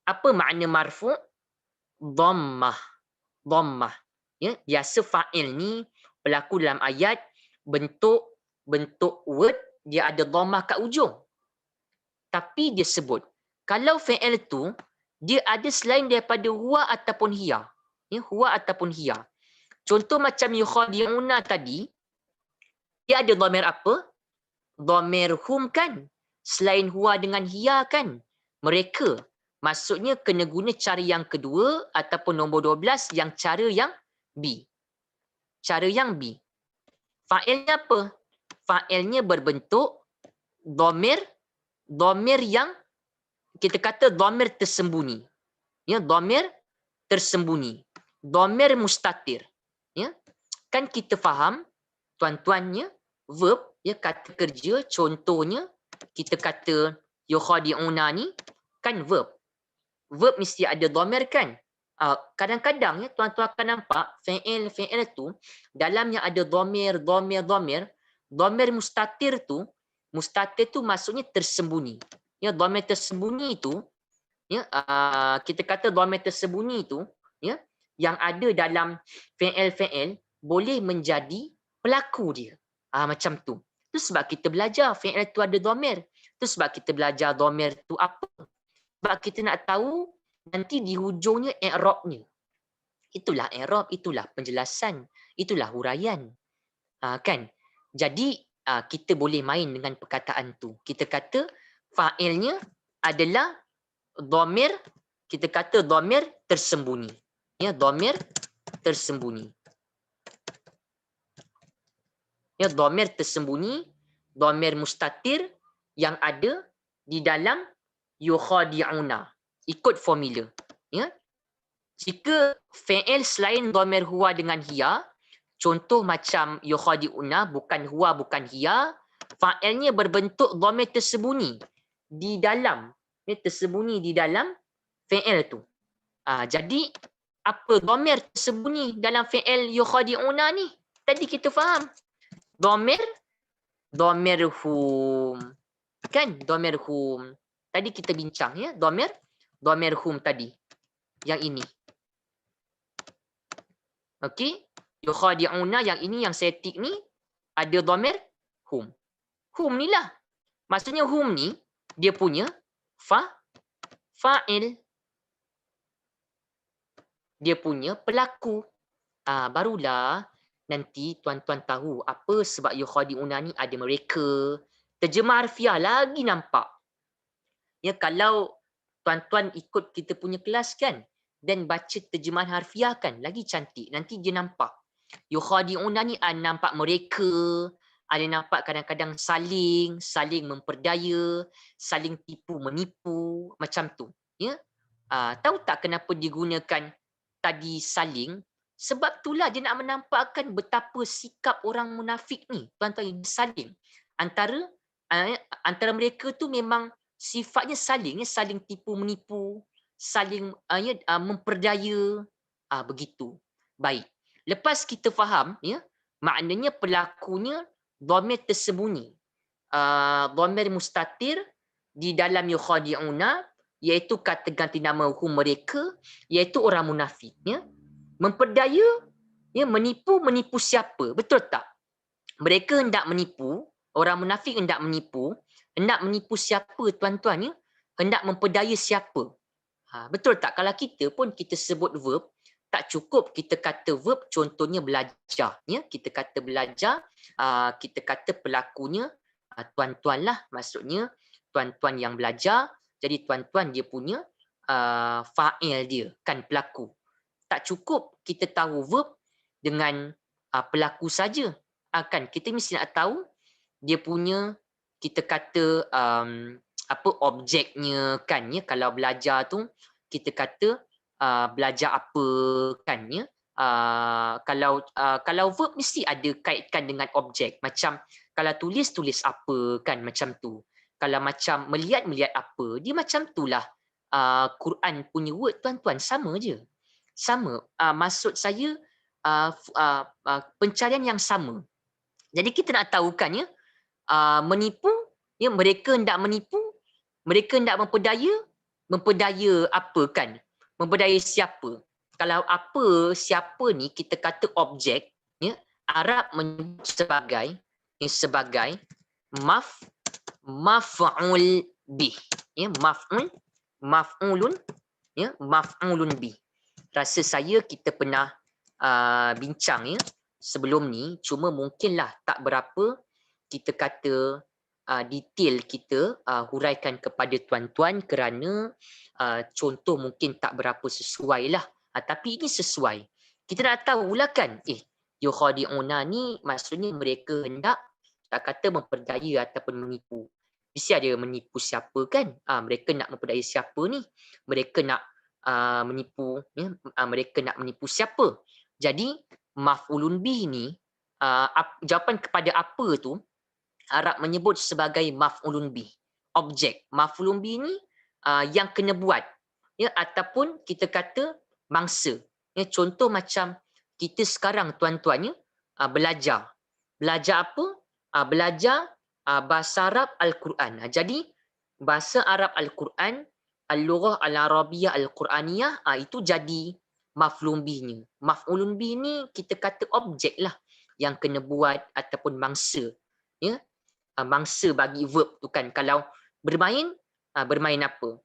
Apa makna marfu? Dhammah. Dhammah. Ya, biasa fa'il ni berlaku dalam ayat bentuk word dia ada dhammah kat ujung. Tapi dia sebut kalau fi'il tu dia ada selain daripada huwa ataupun hiya. Ya, huwa ataupun hiya. Contoh macam yukhadi'una tadi, dia ada dhamir apa? Dhamir hum kan? Selain huwa dengan hiya kan? Mereka. Maksudnya kena guna cara yang kedua ataupun nombor 12 yang cara yang B. Cara yang B. Fa'ilnya apa? Fa'ilnya berbentuk dhamir yang kita kata dhamir tersembunyi. Ya, dhamir tersembunyi. Dhamir mustatir. Ya. Kan kita faham tuan-tuannya verb ya kata kerja contohnya kita kata yukhadi'una ni kan verb. Verb mesti ada dhamir kan? Kadang-kadang ya tuan-tuan akan nampak fi'il tu dalamnya ada dhamir. Dhamir mustatir tu maksudnya tersembunyi. Ya, dhamir tersembunyi itu ya kita kata dhamir tersembunyi itu ya yang ada dalam fi'il boleh menjadi pelaku dia. Macam tu. Tu sebab kita belajar fi'il tu ada dhamir. Tu sebab kita belajar dhamir tu apa? Sebab kita nak tahu nanti di hujungnya i'rabnya. Itulah i'rab, itulah penjelasan, itulah huraian. Kan? Jadi kita boleh main dengan perkataan tu. Kita kata fa'ilnya adalah dhamir, kita kata dhamir tersembunyi. Ya, dhamir tersembunyi. Ya, dhamir tersembunyi, dhamir mustatir yang ada di dalam yukhadi'una. Ikut formula. Ya. Jika fi'il selain dhamir huwa dengan hiya, contoh macam yukhadi'una, bukan huwa, bukan hiya, fa'ilnya berbentuk dhamir tersembunyi di dalam, tersembunyi di dalam fi'il tu. Jadi apa dhamir tersembunyi dalam fi'il yukhadi'una ni? Tadi kita faham. Dhamir hum. Kan? Dhamir hum. Tadi kita bincang ya, dhamir hum tadi. Yang ini. Okey? Yukhadi'una yang ini yang saya tik ni ada dhamir hum. Hum ni lah. Maksudnya hum ni dia punya fa'il. Dia punya pelaku. Barulah nanti tuan-tuan tahu apa sebab yukhadi'una ni ada mereka. Terjemah harfiah lagi nampak. Ya, kalau tuan-tuan ikut kita punya kelas kan dan baca terjemahan harfiah kan lagi cantik. Nanti dia nampak. Yukhadi'una ni nampak mereka, ada nampak kadang-kadang saling memperdaya, saling tipu menipu macam tu. Ya. Tahu tak kenapa digunakan tadi saling? Sebab itulah dia nak menampakkan betapa sikap orang munafik ni. Tuan-tuan, saling. Antara mereka tu memang sifatnya saling tipu menipu, saling memperdaya, begitu. Baik. Lepas kita faham ya, maknanya pelakunya dhamir tersembunyi. Dhamir mustatir di dalam yukhadi'una iaitu kata ganti nama hum mereka iaitu orang munafik ya. Memperdaya ya, menipu siapa? Betul tak? Mereka hendak menipu, orang munafik hendak menipu siapa tuan-tuan ya? Hendak memperdaya siapa? Betul tak? Kalau kita pun kita sebut verb, Tak cukup kita kata verb, contohnya belajar. Ya, kita kata belajar, kita kata pelakunya tuan-tuan lah, maksudnya tuan-tuan yang belajar. Jadi tuan-tuan dia punya fa'il dia, kan pelaku. Tak cukup kita tahu verb dengan pelaku saja. Kan kita mesti nak tahu dia punya, kita kata apa objeknya kan ya. Kalau belajar tu kita kata belajar apa kan ya. Kalau verb mesti ada kaitkan dengan objek. Macam kalau tulis apa kan, macam tu. Kalau macam melihat apa, dia macam itulah. Quran punya word tuan-tuan sama je. Sama. Maksud saya pencarian yang sama. Jadi kita nak tahu kan ya, menipu, ya, mereka hendak menipu, mereka hendak memperdaya apa kan? Memperdaya siapa? Kalau apa, siapa ni kita kata objek, ya, Arab menyebut sebagai maf'ul bih, ya, maf'ulun, ya, maf'ulun bih. Rasa saya kita pernah bincang ya sebelum ni, cuma mungkinlah tak berapa kita kata detail kita huraikan kepada tuan-tuan kerana contoh mungkin tak berapa sesuai lah. Tapi ini sesuai. Kita nak tahulah kan, yukhadi'una ni maksudnya mereka hendak tak kata memperdaya ataupun menipu. Mesti ada menipu siapa kan? Mereka nak memperdaya siapa ni? Mereka nak menipu, ya? Mereka nak menipu siapa? Jadi maf'ulun bih ni, jawapan kepada apa tu Arab menyebut sebagai maf'ulun bih, objek. Maf'ulun bih ni yang kena buat, ya, ataupun kita kata mangsa. Ya, contoh macam kita sekarang tuan-tuan ya, belajar. Belajar apa? Belajar bahasa Arab Al-Quran. Jadi bahasa Arab Al-Quran, Al-Lughah Al-Arabiyah Al-Quraniyah, itu jadi maf'ulun bihnya. Maf'ulun bih ni kita kata objek lah yang kena buat ataupun mangsa. Ya, mangsa bagi verb tu kan. Kalau bermain, bermain apa?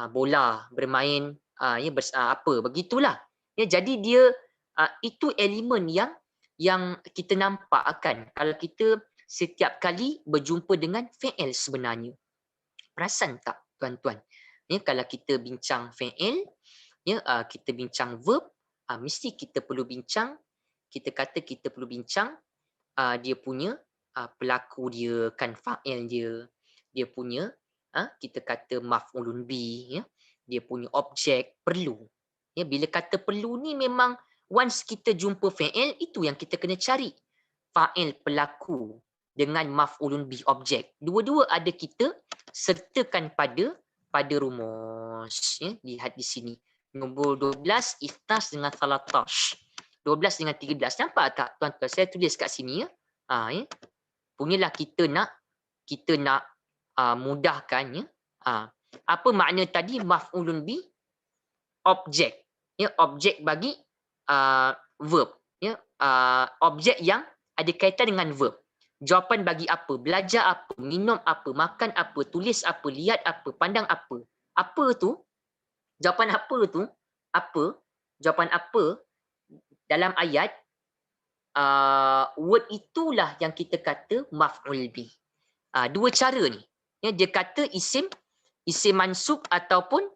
Bola, bermain ya, apa, begitulah. Ya, jadi dia itu elemen yang kita nampak kan kalau kita setiap kali berjumpa dengan fi'il sebenarnya. Perasan tak tuan-tuan? Ya, kalau kita bincang fi'il, ya, kita bincang verb, mesti kita perlu bincang, kita kata kita perlu bincang dia punya pelaku dia kan, fa'il dia punya kita kata maf'ulun bih, ya, dia punya objek perlu. Ya, bila kata perlu ni memang once kita jumpa fi'il, itu yang kita kena cari. Fa'il pelaku dengan maf'ulun bih objek. Dua-dua ada kita sertakan pada rumus. Ya, lihat di sini. Nombor 12, iftas dengan salatash. 12 dengan 13. Nampak tak tuan-tuan? Saya tulis kat sini ya. Ya. Punyalah kita nak mudahkan ya. Apa makna tadi maf'ulun bih? Objek. Ya, objek bagi verb. Ya, objek yang ada kaitan dengan verb. Jawapan bagi apa? Belajar apa? Minum apa? Makan apa? Tulis apa? Lihat apa? Pandang apa? Apa tu? Jawapan apa tu? Apa? Jawapan apa dalam ayat word itulah yang kita kata maf'ul bih. Dua cara ni. Ya, dia kata isim mansub ataupun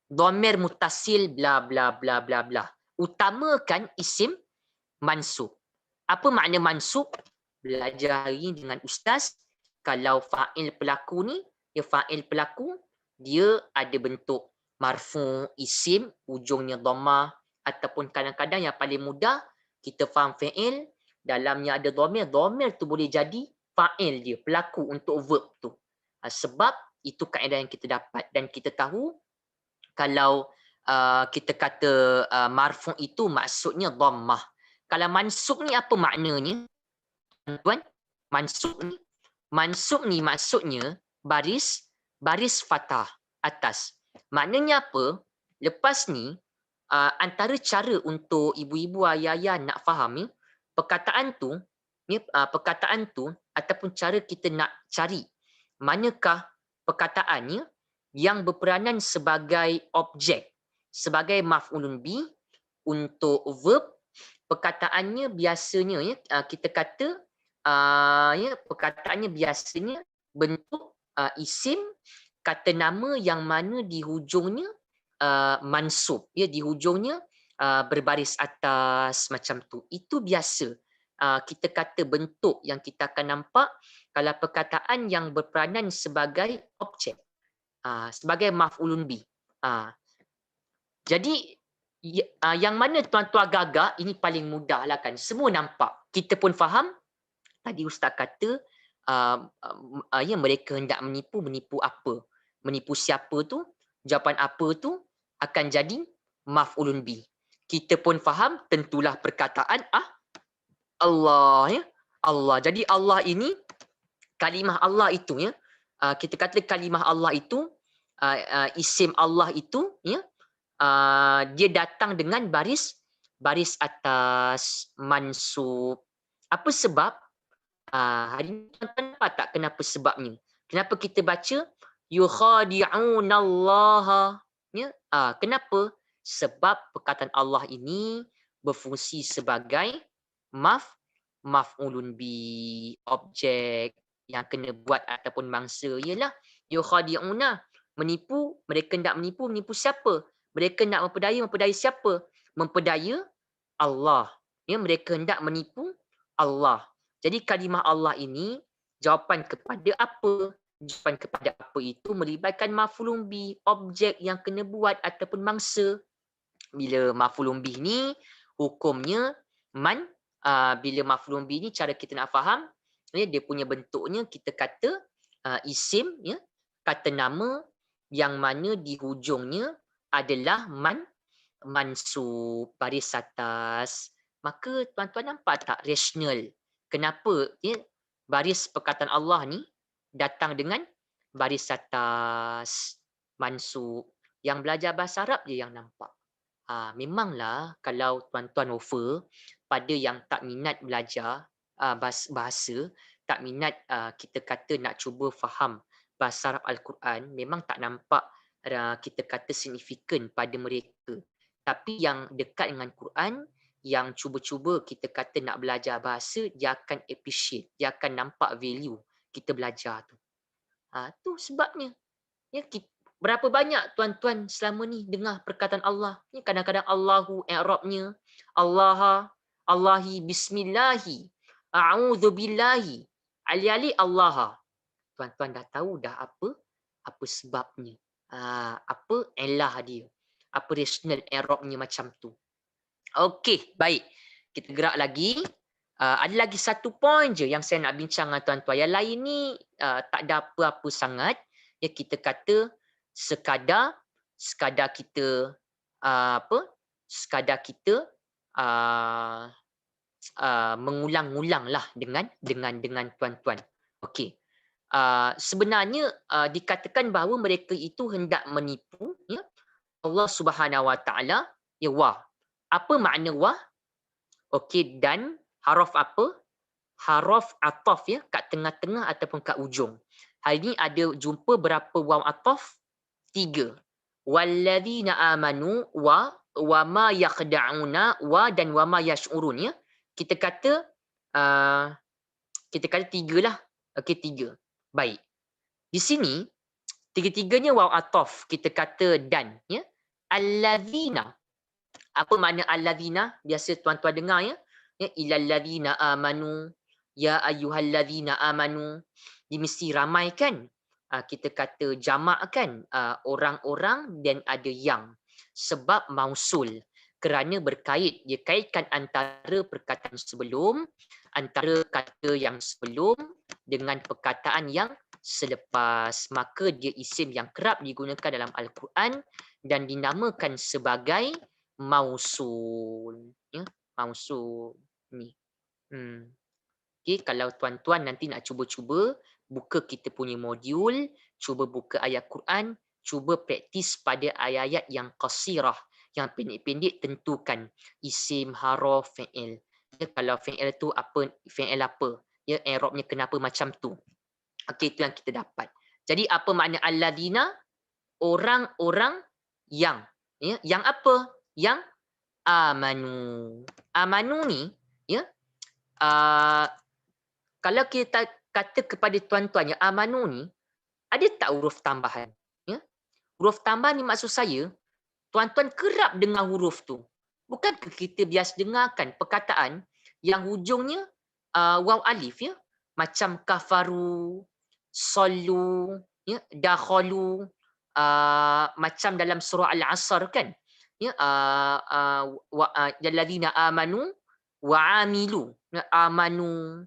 dhamir muttasil bla bla bla bla bla. Utamakan isim mansub. Apa makna mansub? Belajar hari ni dengan ustaz, kalau fa'il pelaku ni, ya, fa'il pelaku dia ada bentuk marfu, isim, ujungnya dhammah, ataupun kadang-kadang yang paling mudah kita faham fi'il, dalamnya ada dhamir, dhamir tu boleh jadi fa'il dia, pelaku untuk verb tu. Sebab itu kaedah yang kita dapat dan kita tahu kalau kita kata marfu itu maksudnya dhammah. Kalau mansub ni apa maknanya? Tuan, mansub ni maksudnya baris fatah atas. Maknanya apa? Lepas ni antara cara untuk ibu-ibu ayah-ayah nak faham ya, perkataan tu ataupun cara kita nak cari manakah perkataannya yang berperanan sebagai objek, sebagai maf'ulun bih, untuk verb perkataannya biasanya ya kita kata ya perkataannya biasanya bentuk isim kata nama yang mana di hujungnya mansub ya di hujungnya berbaris atas macam tu. Itu biasa. Kita kata bentuk yang kita akan nampak kalau perkataan yang berperanan sebagai objek. Sebagai maf'ulun bi. Jadi yang mana tuan-tuan gagak ini paling mudah lah kan. Semua nampak. Kita pun faham. Tadi Ustaz kata ya mereka hendak menipu, menipu apa? Menipu siapa tu? Jawapan apa tu akan jadi maf'ulun bi. Kita pun faham tentulah perkataan Allah ya. Allah. Jadi Allah ini kalimah Allah itu ya. Kita kata kalimah Allah itu isim Allah itu ya dia datang dengan baris atas mansub. Apa sebab? Hari ni tuan-tuan nampak tak kenapa sebabnya? Kenapa kita baca yukhadi'unallaha? Ya, kenapa? Sebab perkataan Allah ini berfungsi sebagai maf'ulun bi, objek yang kena buat ataupun mangsa ialah yukhadi'una, menipu, mereka hendak menipu siapa? Mereka nak memperdaya siapa? Memperdaya Allah. Ya, mereka hendak menipu Allah. Jadi kalimah Allah ini jawapan kepada apa? Jawapan kepada apa itu melibatkan maf'ulun bi, objek yang kena buat ataupun mangsa. Bila maf'ulun bi ni hukumnya bila maf'ulun bi ni cara kita nak faham ya, dia punya bentuknya kita kata isim ya, kata nama yang mana di hujungnya adalah mansub, baris atas. Maka tuan-tuan nampak tak rasional kenapa ya, baris perkataan Allah ni datang dengan baris atas mansub. Yang belajar bahasa Arab je yang nampak. Memanglah kalau tuan-tuan offer pada yang tak minat belajar bahasa, tak minat kita kata nak cuba faham bahasa Arab Al-Quran, memang tak nampak kita kata signifikan pada mereka. Tapi yang dekat dengan Quran, yang cuba-cuba kita kata nak belajar bahasa, dia akan appreciate, dia akan nampak value kita belajar tu. Tu sebabnya. Ya, berapa banyak tuan-tuan selama ni dengar perkataan Allah? Ni kadang-kadang Allahu i'rabnya, Allahi bismillahi, a'udzu billahi, ali-ali Allah. Tuan-tuan dah tahu dah apa sebabnya. Apa elah dia. Apa rasional i'rabnya macam tu. Okey, baik. Kita gerak lagi. Ada lagi satu poin je yang saya nak bincang dengan tuan-tuan. Yang lain ni tak ada apa-apa sangat. Ya, kita kata sekadar kita sekadar kita mengulang-ulang lah dengan tuan-tuan. Okey. Sebenarnya dikatakan bahawa mereka itu hendak menipu ya Allah Subhanahu Wa Taala ya wah. Apa makna wah? Okey, dan haraf apa? Haraf ataf ya kat tengah-tengah ataupun kat ujung. Hari ni ada jumpa berapa waw ataf? 3. Walladzina amanu wa ma yaqda'una wa dan wa ma yash'urun ya. Kita kata 3 lah. Okey, 3. Baik. Di sini tiga-tiganya waw ataf, kita kata dan ya. Alladzina. Apa makna alladzina? Biasa tuan-tuan dengar ya. Ya ilal ladzina amanu, ya ayyuhalladzina amanu. Dia mesti ramai kan? Kita kata jamak kan? Orang-orang dan ada yang. Sebab mausul. Kerana berkait. Dia kaitkan antara perkataan sebelum, antara kata yang sebelum dengan perkataan yang selepas. Maka dia isim yang kerap digunakan dalam Al-Quran dan dinamakan sebagai mausul. Ya, mausul. Ni. Okay, kalau tuan-tuan nanti nak cuba-cuba buka kita punya modul, cuba buka ayat Quran, cuba praktis pada ayat-ayat yang qasirah, yang pendek-pendek, tentukan isim, haraf, fi'il. Ya, kalau fi'il tu apa, fi'il apa? Ya, i'rabnya kenapa macam tu? Okey, itu yang kita dapat. Jadi apa makna alladzina? Orang-orang yang. Ya, yang apa? Yang amanu. Amanu ni, ya, uh, kalau kita kata kepada tuan-tuan, ya, amanu ni, ada tak huruf tambahan? Ya? Huruf tambahan ni maksud saya, tuan-tuan kerap dengar huruf tu. Bukankah kita biasa dengarkan perkataan yang hujungnya waw alif, ya? Macam kafaru, sallu, ya, dakhalu, macam dalam surah Al-Asr kan? Ya, alladzina amanu wa amilu. Ya, amanu,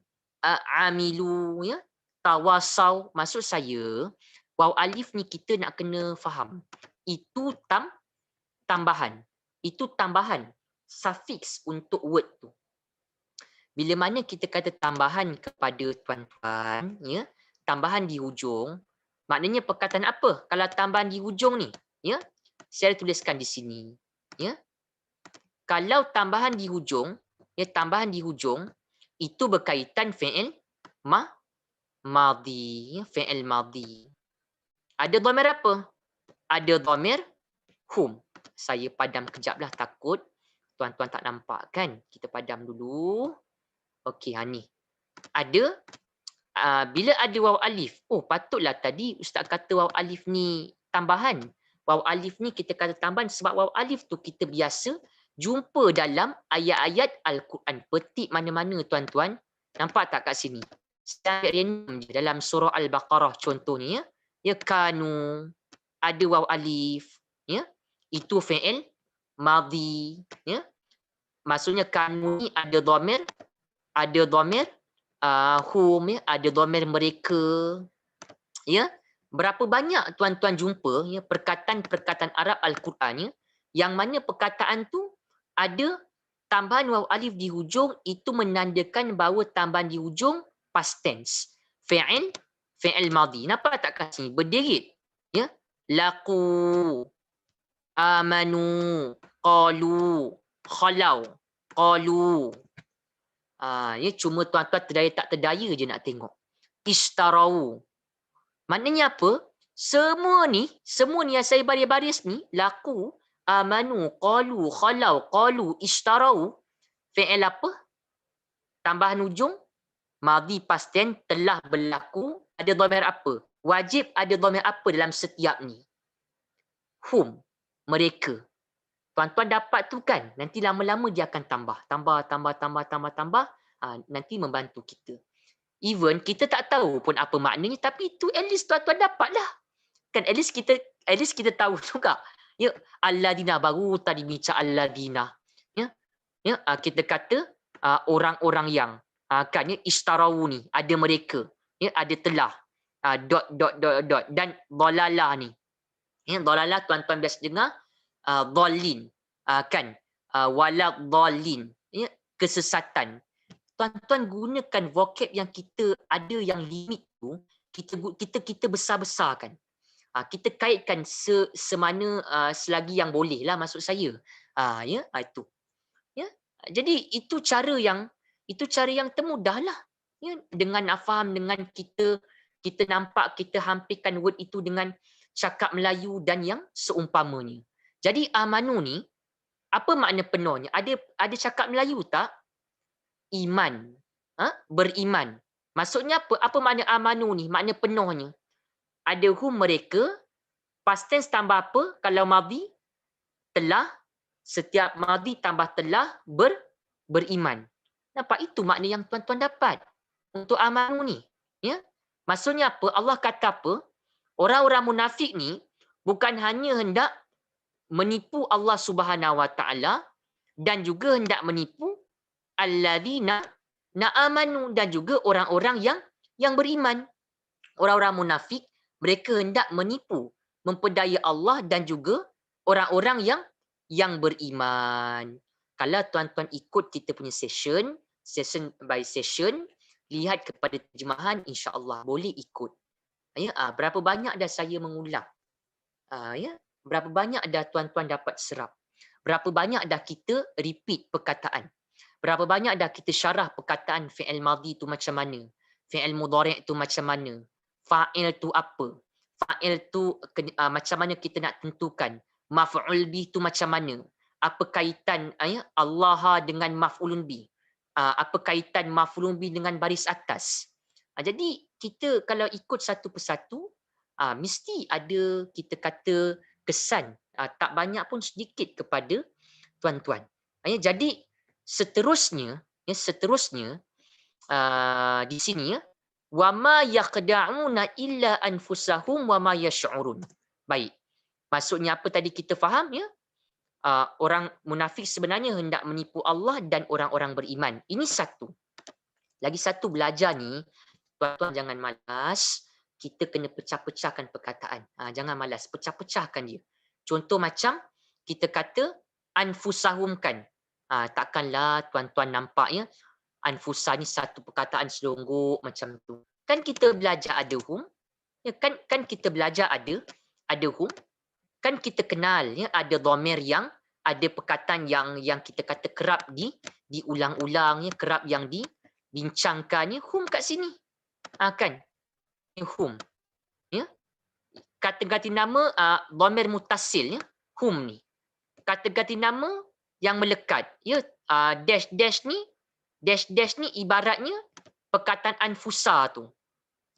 amilu, ya. Tawasau. Maksud saya, waw alif ni kita nak kena faham. Itu tambahan. Itu tambahan suffix untuk word tu. Bila mana kita kata tambahan kepada tuan-tuan, ya, tambahan di hujung, maknanya perkataan apa kalau tambahan di hujung ni? Ya, saya tuliskan di sini. Ya, kalau tambahan di hujung, ya, tambahan di hujung itu berkaitan fi'il madhi, ya, fi'il madhi. Ada dhamir apa? Ada dhamir hum. Saya padam kejaplah, takut tuan-tuan tak nampak kan. Kita padam dulu. Okey, ni. Ada bila ada waw alif. Oh, patutlah tadi ustaz kata waw alif ni tambahan. Waw alif ni kita kata tambahan sebab waw alif tu kita biasa jumpa dalam ayat-ayat Al-Quran. Petik mana-mana tuan-tuan. Nampak tak kat sini? Saya random je dalam surah Al-Baqarah contohnya, ya. Ya, kanu, ada waw alif, ya. Itu fi'il madhi, ya. Maksudnya kanu ni ada dhamir hum, ya, ada dhamir mereka, ya. Berapa banyak tuan-tuan jumpa, ya, perkataan-perkataan Arab Al-Quran, ya, yang mana perkataan tu ada tambahan waw alif di hujung, itu menandakan bahawa tambahan di hujung past tense. Fi'il madhi. Nampak tak kat sini? Berderit, ya. Laqu, amanu, qalu, khalau, qalu. Ya, cuma tuan-tuan terdaya tak terdaya je nak tengok. Ishtarau. Maknanya apa? Semua ni yang saya baris-baris ni, laku, amanu, qalu, khalau, qalu, ishtarau, fi'il apa? Tambahan hujung, madhi past tense, telah berlaku. Ada dhamir apa? Wajib ada dhamir apa dalam setiap ni? Hum, mereka. Tuan-tuan dapat tu kan, nanti lama-lama dia akan tambah. Nanti membantu kita. Even kita tak tahu pun apa maknanya, tapi itu at least tuan-tuan dapat lah. Kan at least kita tahu juga. Ya, alladina, baru tadi bicara alladina. Ya, kita kata orang-orang yang, kan, ya, istarau ni, ada mereka. Ya, ada telah. Dan dalalah ni. Ya, dalalah tuan-tuan biasa dengar, dhalin, kan, wala dhalin, ya, kesesatan. Tuan-tuan gunakan vocab yang kita ada yang limit tu, kita besar-besarkan. Kita kaitkan semana selagi yang boleh lah, maksud saya. Ya, itu. Ya. Jadi itu cara yang termudah lah. Ya, dengan faham, dengan kita nampak, kita hampirkan word itu dengan cakap Melayu dan yang seumpamanya. Jadi amanu ni, apa makna penuhnya? Ada cakap Melayu tak? Iman. Beriman. Maksudnya apa? Apa makna amanu ni? Makna penuhnya. Ada hum, mereka. Past tense tambah apa? Kalau madhi, telah. Setiap madhi tambah telah, beriman. Nampak? Itu makna yang tuan-tuan dapat untuk amanu ni. Ya? Maksudnya apa? Allah kata apa? Orang-orang munafik ni bukan hanya hendak menipu Allah Subhanahu Wa Taala, dan juga hendak menipu alladzina amanu, dan juga orang-orang yang beriman. Orang-orang munafik, mereka hendak menipu, memperdaya Allah dan juga orang-orang yang beriman. Kalau tuan-tuan ikut kita punya session by session, lihat kepada terjemahan, insya-Allah boleh ikut. Ya, berapa banyak dah saya mengulang. Ya, berapa banyak dah tuan-tuan dapat serap. Berapa banyak dah kita repeat perkataan. Berapa banyak dah kita syarah perkataan fi'il madhi tu macam mana. Fi'il mudhari' tu macam mana. Fa'il tu apa. Fa'il tu macam mana kita nak tentukan. Maf'ul bih tu macam mana. apa kaitan Allah dengan maf'ulun bi? Apa kaitan maf'ulun bi dengan baris atas? Jadi kita kalau ikut satu persatu, mesti ada kita kata kesan, tak banyak pun sedikit kepada tuan-tuan. Jadi seterusnya di sini wa ma yaqda'una illa anfusahum wa ma yash'urun. Baik. Maksudnya apa tadi kita faham ya? Orang munafik sebenarnya hendak menipu Allah dan orang-orang beriman. Ini satu. Lagi satu belajar ni, tuan-tuan jangan malas, kita kena pecah-pecahkan perkataan. Jangan malas, pecah-pecahkan dia. Contoh macam kita kata anfusahum kan. Takkanlah tuan-tuan nampak ya, anfusa ni satu perkataan selonggok macam tu. Kan kita belajar ada hum, ya kan kita belajar ada hum, kan kita kenal ya ada dhamir yang ada perkataan yang kita kata kerap diulang-ulang ya, kerap yang dibincangkan ya, hum kat sini. Kan hum ya, kata ganti nama dhamir muttasil ya, hum ni kata ganti nama yang melekat ya, dash dash ni ibaratnya perkataan anfusa tu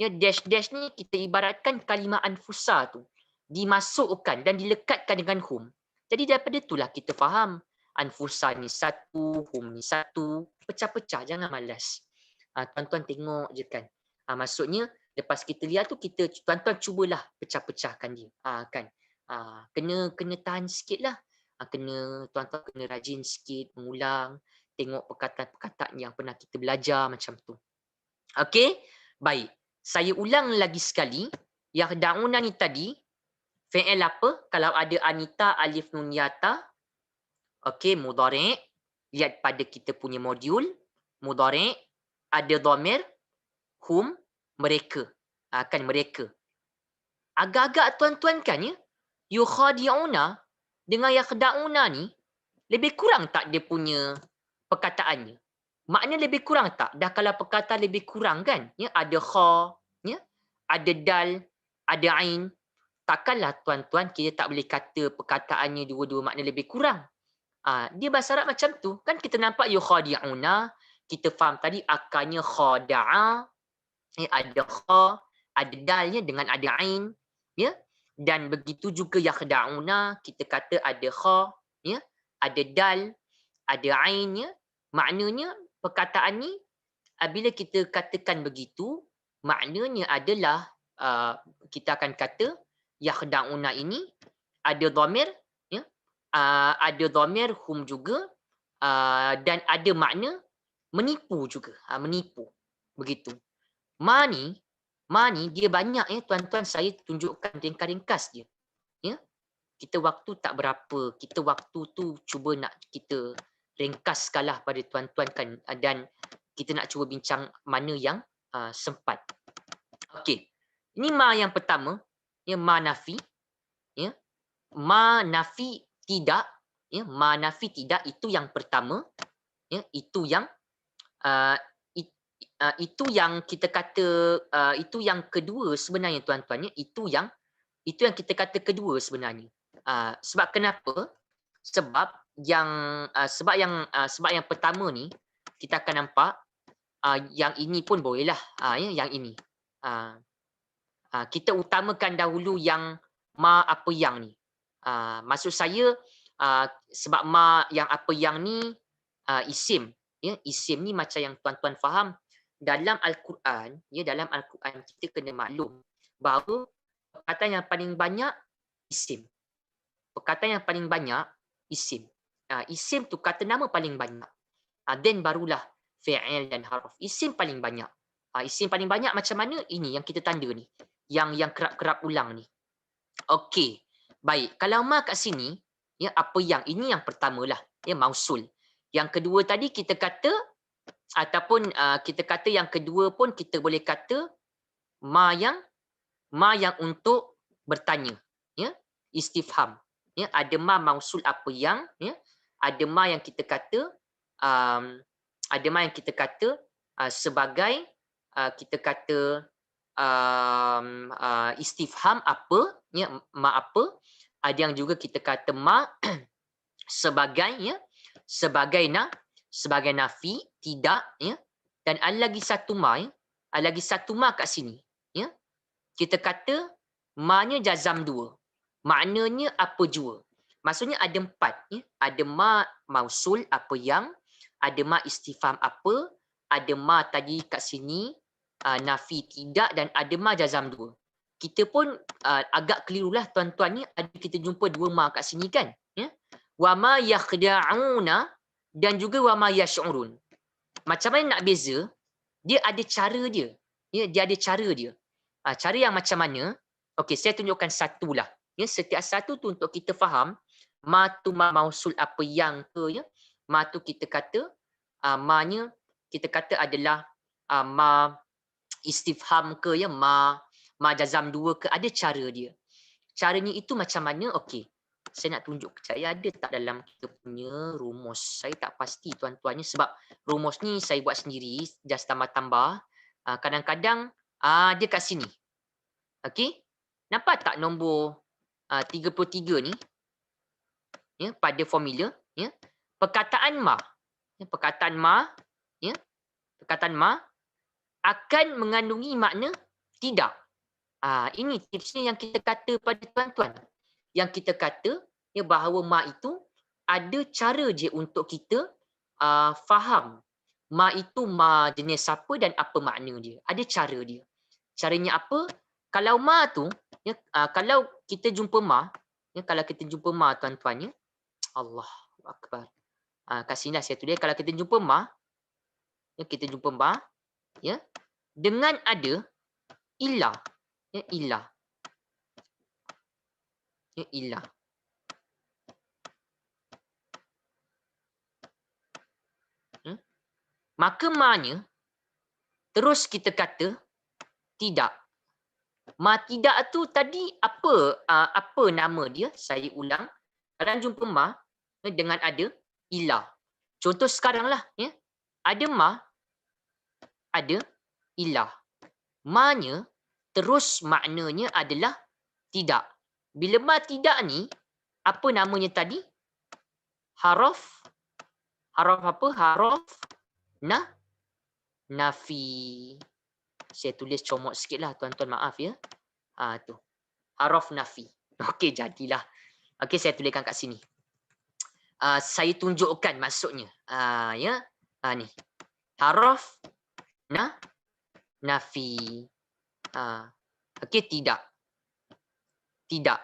ya, dash ni kita ibaratkan kalimah anfusa tu dimasukkan dan dilekatkan dengan hum. Jadi daripada itulah kita faham anfusa ni satu, hum ni satu, pecah-pecah, jangan malas. Tuan-tuan tengok je kan. Maksudnya lepas kita lihat tu kita tuan-tuan cubalah pecah-pecahkan dia. Kan. Kena tahan sikitlah. Tuan-tuan kena rajin sikit mengulang, tengok perkataan-perkataan yang pernah kita belajar macam tu. Okey? Baik. Saya ulang lagi sekali. Yang da'una ni tadi fi'il apa? Kalau ada anita, alif, nun, yata. Okey, mudhari'. Lihat pada kita punya modul. Mudhari'. Ada dhamir. Hum. Mereka. Kan mereka. Agak-agak tuan-tuan kan ya? Yukhadi'una dengan yakhda'una ni lebih kurang tak dia punya perkataannya? Makna lebih kurang tak? Dah kalau perkataan lebih kurang kan? Ya, ada kha, ya? Ada dal, ada ain. Takkanlah tuan-tuan kita tak boleh kata perkataannya dua-dua makna lebih kurang. Dia bahasa Arab macam tu. Kan kita nampak yukhadi'una, kita faham tadi akarnya khada'a, ada kha, ada dalnya dengan ada ain, ya. Dan begitu juga yakhda'una, kita kata ada kha, ya, ada dal, ada ain, ya. Maknanya perkataan ni bila kita katakan begitu, maknanya adalah kita akan kata yakhda'una ini ada dhamir, ya, ada dhamir hum juga, dan ada makna menipu juga, menipu begitu. Ma ni dia banyak ya tuan-tuan, saya tunjukkan ringkas-ringkas dia. Ya. Kita waktu tak berapa, kita waktu tu cuba nak kita ringkaskanlah pada tuan-tuan kan, dan kita nak cuba bincang mana yang sempat. Okey. Ini ma yang pertama, ya, ma nafi, ya. Ma nafi tidak, ya, ma nafi tidak itu yang pertama, ya, itu yang itu yang kita kata itu yang kedua sebenarnya tuan-tuan ya, itu yang kita kata kedua sebenarnya. Sebab kenapa? Sebab yang pertama ni kita akan nampak yang ini pun bolehlah, ya, yang ini. Kita utamakan dahulu yang ma apa yang ni. Maksud saya sebab ma yang apa yang ni isim, ya, isim ni macam yang tuan-tuan faham dalam Al-Quran, ya, dalam Al-Quran kita kena maklum bahawa perkataan yang paling banyak isim. Perkataan yang paling banyak isim. Isim tu kata nama paling banyak. Then barulah fi'il dan harf. Isim paling banyak. Isim paling banyak macam mana? Ini yang kita tanda ni. Yang kerap-kerap ulang ni. Okey. Baik. Kalau ma kat sini, ya, apa yang? Ini yang pertamalah. Ya, mausul. Yang kedua tadi kita kata, ataupun kita kata yang kedua pun kita boleh kata ma yang untuk bertanya, ya, istifham, ya, ada ma mausul apa yang, ya, ada ma yang kita kata sebagai kita kata istifham apa, ya, ma apa, ada yang juga kita kata ma sebagai ya, sebagai nafi, tidak ya. Dan ada lagi satu ma ya. Ada lagi satu ma kat sini ya. Kita kata ma-nya jazam 2. Maknanya apa jua. Maksudnya ada 4 ya. Ada ma mausul apa yang, ada ma istifham apa, ada ma tadi kat sini nafi tidak, dan ada ma jazam 2. Kita pun agak kelirulah tuan-tuan ni, ada kita jumpa 2 ma kat sini kan ya. Wa ma yakhda'una dan juga wa ma yash'urun. Macam mana nak beza? Dia ada cara dia. Ya, dia ada cara dia. Cara yang macam mana? Okey, saya tunjukkan satulah. Ya, setiap satu tu untuk kita faham ma tu ma mausul apa yang ke ya. Ma tu kita kata ma-nya kita kata adalah ma istifham ke ya, ma jazam 2 ke, ada cara dia. Caranya itu macam mana? Okey. Saya nak tunjuk saya ada tak dalam kita punya rumus. Saya tak pasti tuan-tuannya sebab rumus ni saya buat sendiri, just tambah-tambah. Kadang-kadang dia kat sini. Okey? Nampak tak nombor 33 ni? Ya, pada formula, ya. Perkataan ma. Ya, perkataan ma, ya. Perkataan ma akan mengandungi makna tidak. Ini tipsnya yang kita kata pada tuan-tuan. Yang kita kata ya, bahawa ma itu ada cara je untuk kita faham ma itu ma jenis apa dan apa makna dia. Ada cara dia. Caranya apa? Kalau ma tu ya, kalau kita jumpa ma, ya, kalau kita jumpa ma tuan-tuan ya, Allahu akbar. Kat sini lah saya tulis, kalau kita jumpa ma, ya, kita jumpa ma ya, dengan ada ilah, ya, ilah. Ya, ilah. Maka ma-nya terus kita kata tidak. Ma tidak tu tadi apa nama dia? Saya ulang. Kalau jumpa ma dengan ada ilah. Contoh sekarang lah ya. Ada ma, ada ilah. Ma-nya terus maknanya adalah tidak. Bila ma tidak ni, apa namanya tadi? Haraf apa? Haraf nafi. Saya tulis comot sikit lah tuan-tuan, maaf ya. Tu. Haraf nafi. Okey, jadilah. Okey, saya tuliskan kat sini. Saya tunjukkan maksudnya. Ya. Ni. Haraf nafi. Okey, tidak. Tidak.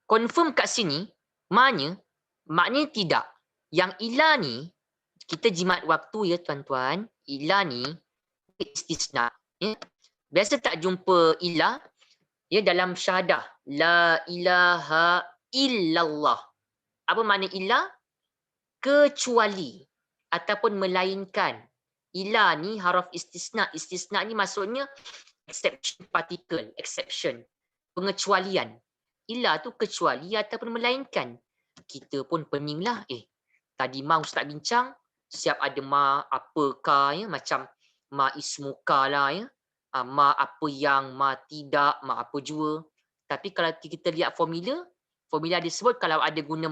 Confirm kat sini, maknanya tidak. Yang ilah ni, kita jimat waktu ya tuan-tuan. Ilah ni istisna. Ya. Biasa tak jumpa ilah ya dalam syahadah. La ilaha illallah. Apa makna ilah? Kecuali ataupun melainkan. Ilah ni haraf istisna. Istisna ni maksudnya exception particle, exception, pengecualian. Ilah tu kecuali ataupun melainkan. Kita pun peninglah. Tadi ma ustaz bincang, siap ada ma apakah ya, macam ma ismuka lah ya. Ma apa yang, ma tidak, ma apa jua. Tapi kalau kita lihat formula ada sebut kalau ada guna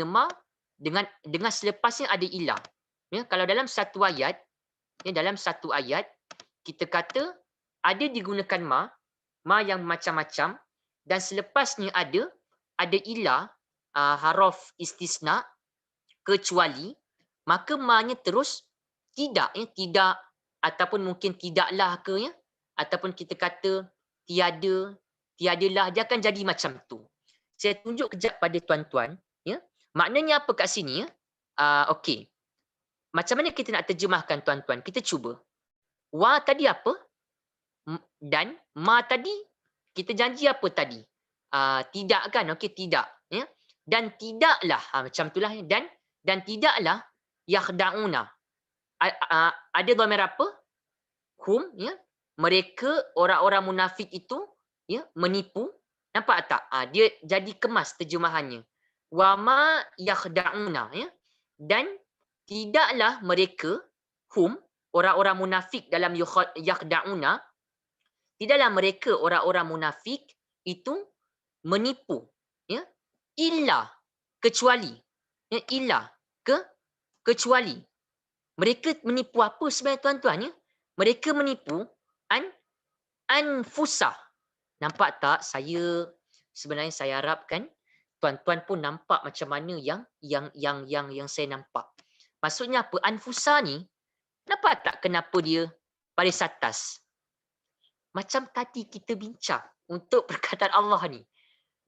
ma, dengan selepasnya ada ilah. Ya, kalau dalam satu ayat, kita kata ada digunakan ma yang macam-macam, dan selepasnya ada ilah, haraf istisna, kecuali, maka ma-nya terus tidak ya, tidak, ataupun mungkin tidaklah ke ya, ataupun kita kata tiadalah, dia akan jadi macam tu. Saya tunjuk kejap pada tuan-tuan ya. Maknanya apa kat sini ya? Okey. Macam mana kita nak terjemahkan tuan-tuan? Kita cuba. Wa tadi apa? Dan ma tadi kita janji apa tadi? Tidak kan? Okey, tidak ya. Dan tidaklah macam itulah ya. Dan tidaklah yakhda'una. Ada dhamir apa? Hum ya. Mereka orang-orang munafik itu ya menipu. Nampak tak? Dia jadi kemas terjemahannya. Wa ma yakhda'una ya. Dan tidaklah mereka hum orang-orang munafik dalam yakhda'una, tidaklah mereka orang-orang munafik itu menipu ya, illa kecuali. Ya, illa, kecuali. Mereka menipu apa sebenarnya tuan-tuan ya? Mereka menipu an anfusa. Nampak tak sebenarnya saya harapkan tuan-tuan pun nampak macam mana yang saya nampak. Maksudnya apa? Anfusa ni nampak tak kenapa dia baris atas? Macam tadi kita bincang untuk perkataan Allah ni.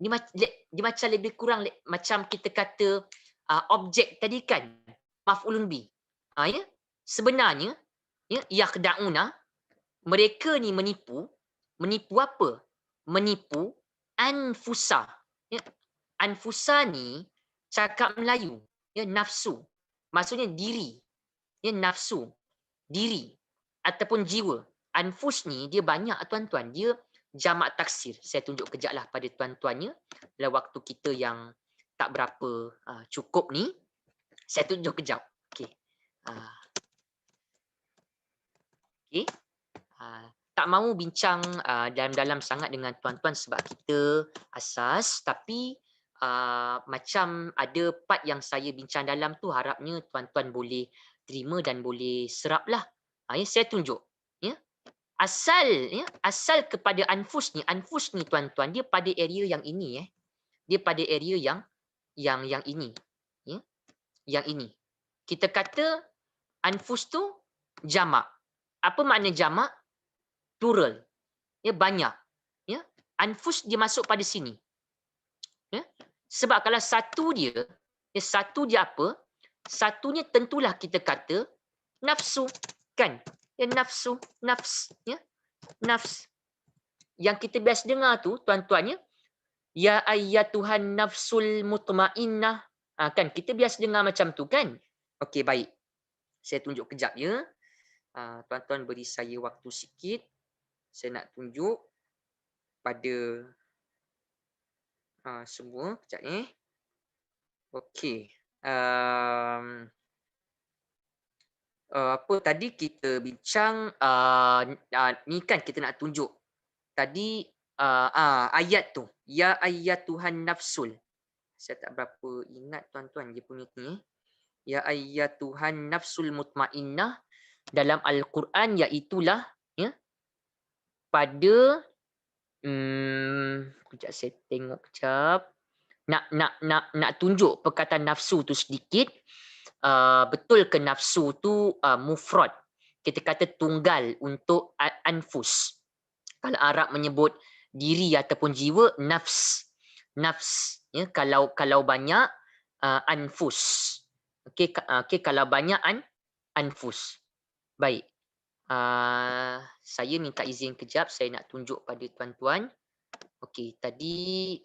Dia macam lebih kurang macam kita kata objek tadi kan maf'ulun bi. Ya. Sebenarnya ya yakhda'una mereka ni menipu apa? Menipu anfusa. Ya. Anfusa ni cakap Melayu, ya nafsu. Maksudnya diri. Ya nafsu, diri ataupun jiwa. Anfus ni dia banyak tuan-tuan, dia jamak taksir. Saya tunjuk kejaplah pada tuan-tuannya dalam waktu kita yang tak berapa cukup ni. Saya tunjuk kejap. Okey. Okey. Tak mahu bincang dalam-dalam sangat dengan tuan-tuan sebab kita asas, tapi macam ada part yang saya bincang dalam tu harapnya tuan-tuan boleh terima dan boleh serap lah. Ya, saya tunjuk. Ya. Asal kepada anfus ni tuan-tuan dia pada area yang ini dia pada area yang ini ya, yang ini kita kata anfus tu jamak. Apa makna jamak? Plural, ya banyak ya. Anfus dia masuk pada sini ya. Sebab kalau satu dia apa? Satunya tentulah kita kata nafsu kan. Ya nafsu, nafs ya. Nafs. Yang kita biasa dengar tu tuan-tuan ya ayyatuhan nafsul mutmainnah. Kan kita biasa dengar macam tu kan. Okey baik. Saya tunjuk kejap ya. Tuan-tuan beri saya waktu sikit. Saya nak tunjuk pada semua kejap ni. Okey. Apa tadi kita bincang ni kan kita nak tunjuk tadi ayat tu ya ayyatuhan nafsul. Saya tak berapa ingat tuan-tuan dia punya ni. Ya ayyatuhan nafsul mutmainnah dalam al-Quran iaitulah ya pada kejap saya tengok kejap. Nak tunjuk perkataan nafsu tu sedikit. Betul ke nafsu tu mufrad? Kita kata tunggal untuk anfus. Kalau Arab menyebut diri ataupun jiwa nafs. Ya, kalau banyak anfus. Okey kalau banyak anfus. Baik. Saya minta izin kejap, saya nak tunjuk pada tuan-tuan. Okey, tadi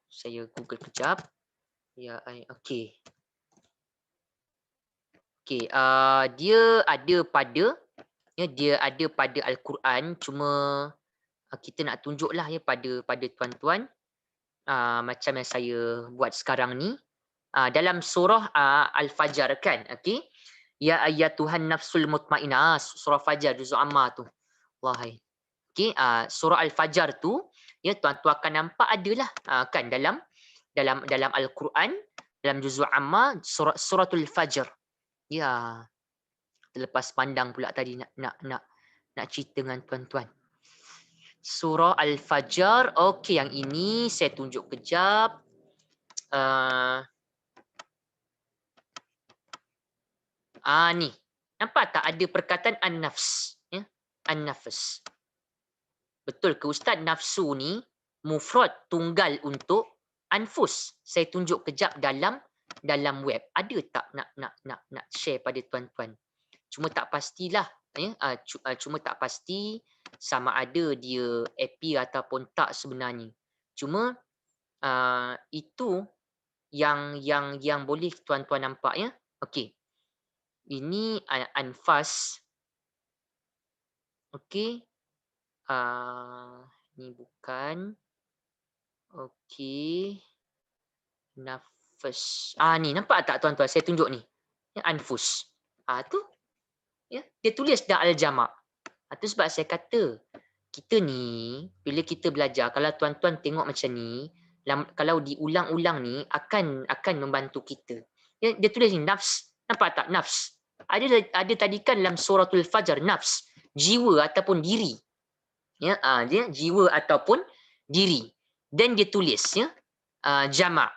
saya Google kejap. Ya, okey. Okey, dia ada pada Al-Quran, cuma kita nak tunjuklah ya pada tuan-tuan macam yang saya buat sekarang ni. Dalam surah Al-Fajr kan, okey. Ya ayyatuhan nafsul mutmainnah, surah Fajar juzuk Amma tu. Wahai. Okey, surah Al-Fajr tu ya tuan-tuan akan nampak adalah kan dalam Al-Quran, dalam juzuk Amma suratul Fajr. Ya. Terlepas pandang pula tadi nak cerita dengan tuan-tuan. Surah Al-Fajr. Okey, yang ini saya tunjuk kejap. Ni. Nampak tak ada perkataan an-nafs, ya? An-nafs. Betul ke ustaz, nafsu ni mufrad tunggal untuk anfus? Saya tunjuk kejap dalam web. Ada tak nak share pada tuan-tuan? Cuma tak pastilah ya. Cuma tak pasti sama ada dia AP ataupun tak sebenarnya. Cuma itu yang boleh tuan-tuan nampak ya. Okey. Ini anfas. Okey. Ni bukan. Okey. Nafas. Ni nampak tak tuan-tuan? Saya tunjuk ni. Ya, anfus. Tu. Ya, dia tulis dah al-jamak. Itu sebab saya kata kita ni bila kita belajar, kalau tuan-tuan tengok macam ni, kalau diulang-ulang ni akan membantu kita. Ya, dia tulis ni nafs, nampak tak nafs? Ada tadi kan dalam suratul Fajr, nafs, jiwa ataupun diri. Ya, dia jiwa ataupun diri. Dan dia tulis ya, jamak.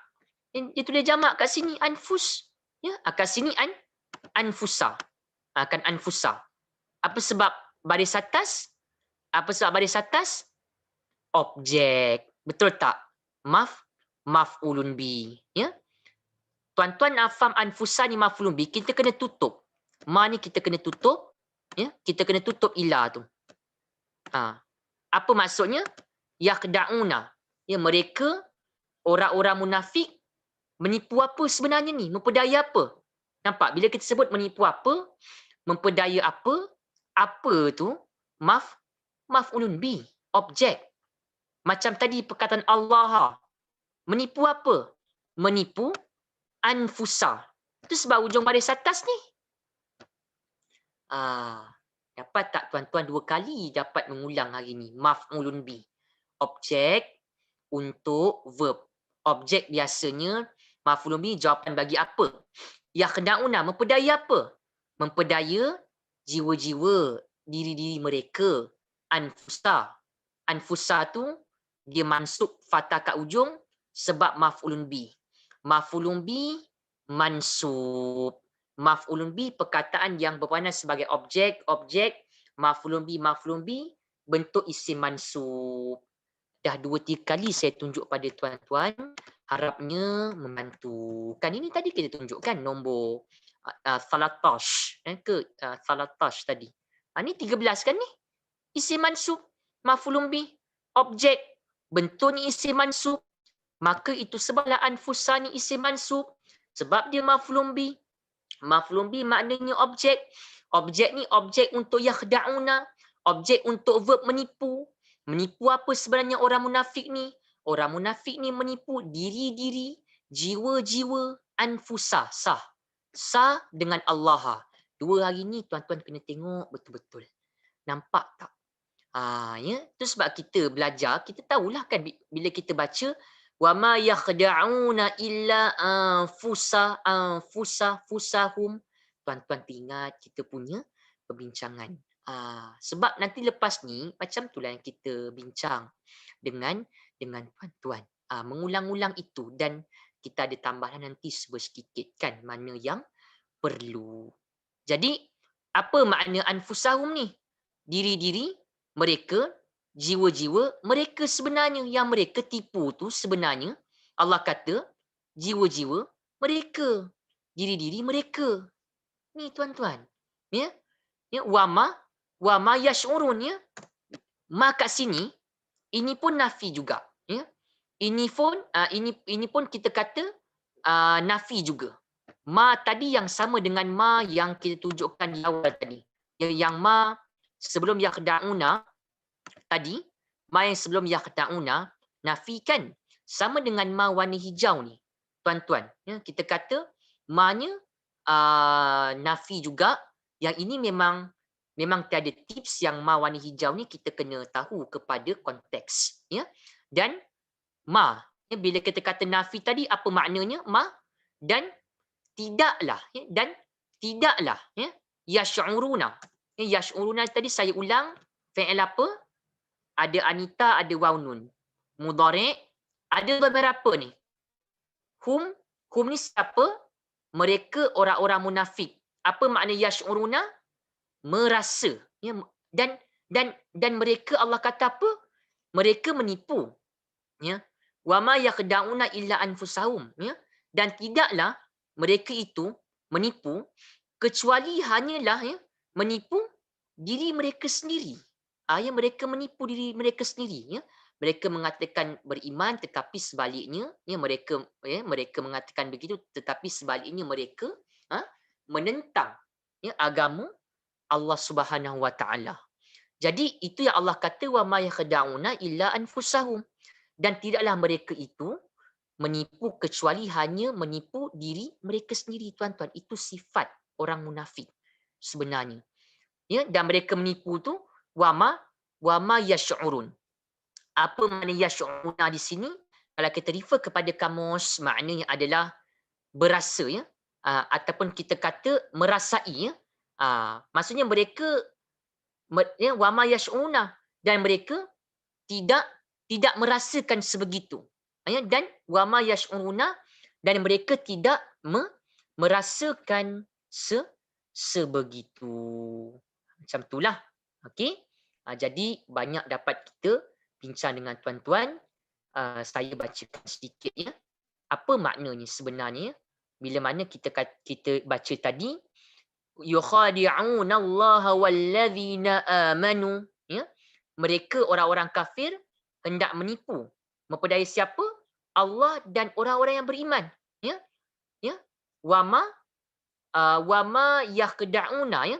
Dia tulis jamak kat sini anfus. Ya, kat sini anfusa. Kan anfusa. Apa sebab baris atas? Apa sebab baris atas? Objek. Betul tak? Maf'ulun bi. Ya. Tuan-tuan faham anfusa ni maf'ulun bi, kita kena tutup. Ma ni kita kena tutup. Ya, kita kena tutup ila tu. Apa maksudnya? Yakda'una. Ya, mereka orang-orang munafik menipu apa sebenarnya ni? Memperdaya apa? Nampak? Bila kita sebut menipu apa, memperdaya apa tu? Maf'ulun bi, objek. Macam tadi perkataan Allah. Menipu apa? Menipu anfusa. Itu sebab ujung baris atas ni. Dapat tak tuan-tuan 2 kali dapat mengulang hari ni? Maf'ulun bi. Objek untuk verb. Objek biasanya maf'ulun bi jawapan bagi apa? Yakhda'una, memperdaya apa? Memperdaya jiwa-jiwa, diri-diri mereka. Anfusa. Anfusa tu dia mansub fathah kat ujung sebab maf'ulun bi. Maf'ulun bi mansub. Maf'ulun bi perkataan yang berperanan sebagai objek, maf'ulun bi bentuk isim mansub. Dah 2-3 kali saya tunjuk pada tuan-tuan, harapnya membantu. Kan ini tadi kita tunjukkan nombor 13 ke 13 tadi. Ni 13 kan ni? Isim mansub, maf'ulun bi, objek, bentuk ni isim mansub. Maka itu sebablah anfusa ni isim mansub. Sebab dia maf'ulun bi. Maf'ulun bi maknanya objek. Objek ni objek untuk yakhda'una. Objek untuk verb menipu. Menipu apa sebenarnya orang munafik ni? Orang munafik ni menipu diri-diri, jiwa-jiwa, anfusa, sah. Sah dengan Allah. 2 hari ni tuan-tuan kena tengok betul-betul. Nampak tak? Ya, tu sebab kita belajar, kita tahulah kan bila kita baca wa ma yakhda'una illa fusahum. Tuan-tuan ingat kita punya perbincangan. Sebab nanti lepas ni macam itulah yang kita bincang dengan tuan-tuan. Mengulang-ulang itu dan kita ada tambahan nanti sedikit kan mana yang perlu. Jadi apa makna anfusahum ni? Diri-diri mereka, jiwa-jiwa mereka sebenarnya yang mereka tipu tu sebenarnya Allah kata jiwa-jiwa mereka, diri-diri mereka. Ni tuan-tuan. Ya. Ya, wama yash'urun ya. Ma kat sini ini pun nafi juga, ya. Ini pun kita kata nafi juga. Ma tadi yang sama dengan ma yang kita tunjukkan di awal tadi. Yang ma sebelum yakhda'una tadi, ma yang sebelum yakhda'una nafi kan sama dengan ma warna hijau ni. Tuan-tuan, ya, kita kata ma-nya nafi juga. Yang ini memang tiada tips yang ma warna hijau ni kita kena tahu kepada konteks, ya. Dan ma, ya, bila kita kata nafi tadi apa maknanya? Ma dan tidaklah, ya, dan tidaklah, ya, yash'uruna. Ya, yash'uruna tadi saya ulang, fi'il apa? Ada anita, ada waw nun. Mudhari' ada beberapa ni. Hum ni siapa? Mereka orang-orang munafik. Apa makna yash'uruna? Merasa, ya, dan mereka Allah kata apa? Mereka menipu, ya. Wa ma yakhda'una illa anfusahum, ya. Dan tidaklah mereka itu menipu kecuali hanyalah, ya, menipu diri mereka sendiri. Ya, mereka menipu diri mereka sendiri, ya. Mereka mengatakan beriman tetapi sebaliknya, ya, mereka mengatakan begitu tetapi sebaliknya mereka menentang, ya, agama Allah Subhanahu Wa Taala. Jadi itu yang Allah kata wa ma yakhda'una illa anfusahum, dan tidaklah mereka itu menipu kecuali hanya menipu diri mereka sendiri. Tuan-tuan, itu sifat orang munafik sebenarnya, ya. Dan mereka menipu tu wa ma wa ma yash'urun. Apa makna yash'uruna di sini? Kalau kita refer kepada kamus, maknanya adalah berasa, ya. Ataupun kita kata merasai, ya. Maksudnya mereka ya, wa ma yash'uruna, dan mereka tidak tidak merasakan sebegitu. Ya, dan wa ma yash'uruna, dan mereka tidak merasakan sebegitu. Macam itulah. Okey. Jadi banyak dapat kita bincang dengan tuan-tuan. Saya bacakan sedikit, ya. Apa maknanya sebenarnya bila mana kita baca tadi, yukhadi'una Allah wallazina amanu, ya. Mereka orang-orang kafir hendak menipu, memperdaya siapa? Allah dan orang-orang yang beriman, ya. Ya. Wama wama yakhda'una, ya.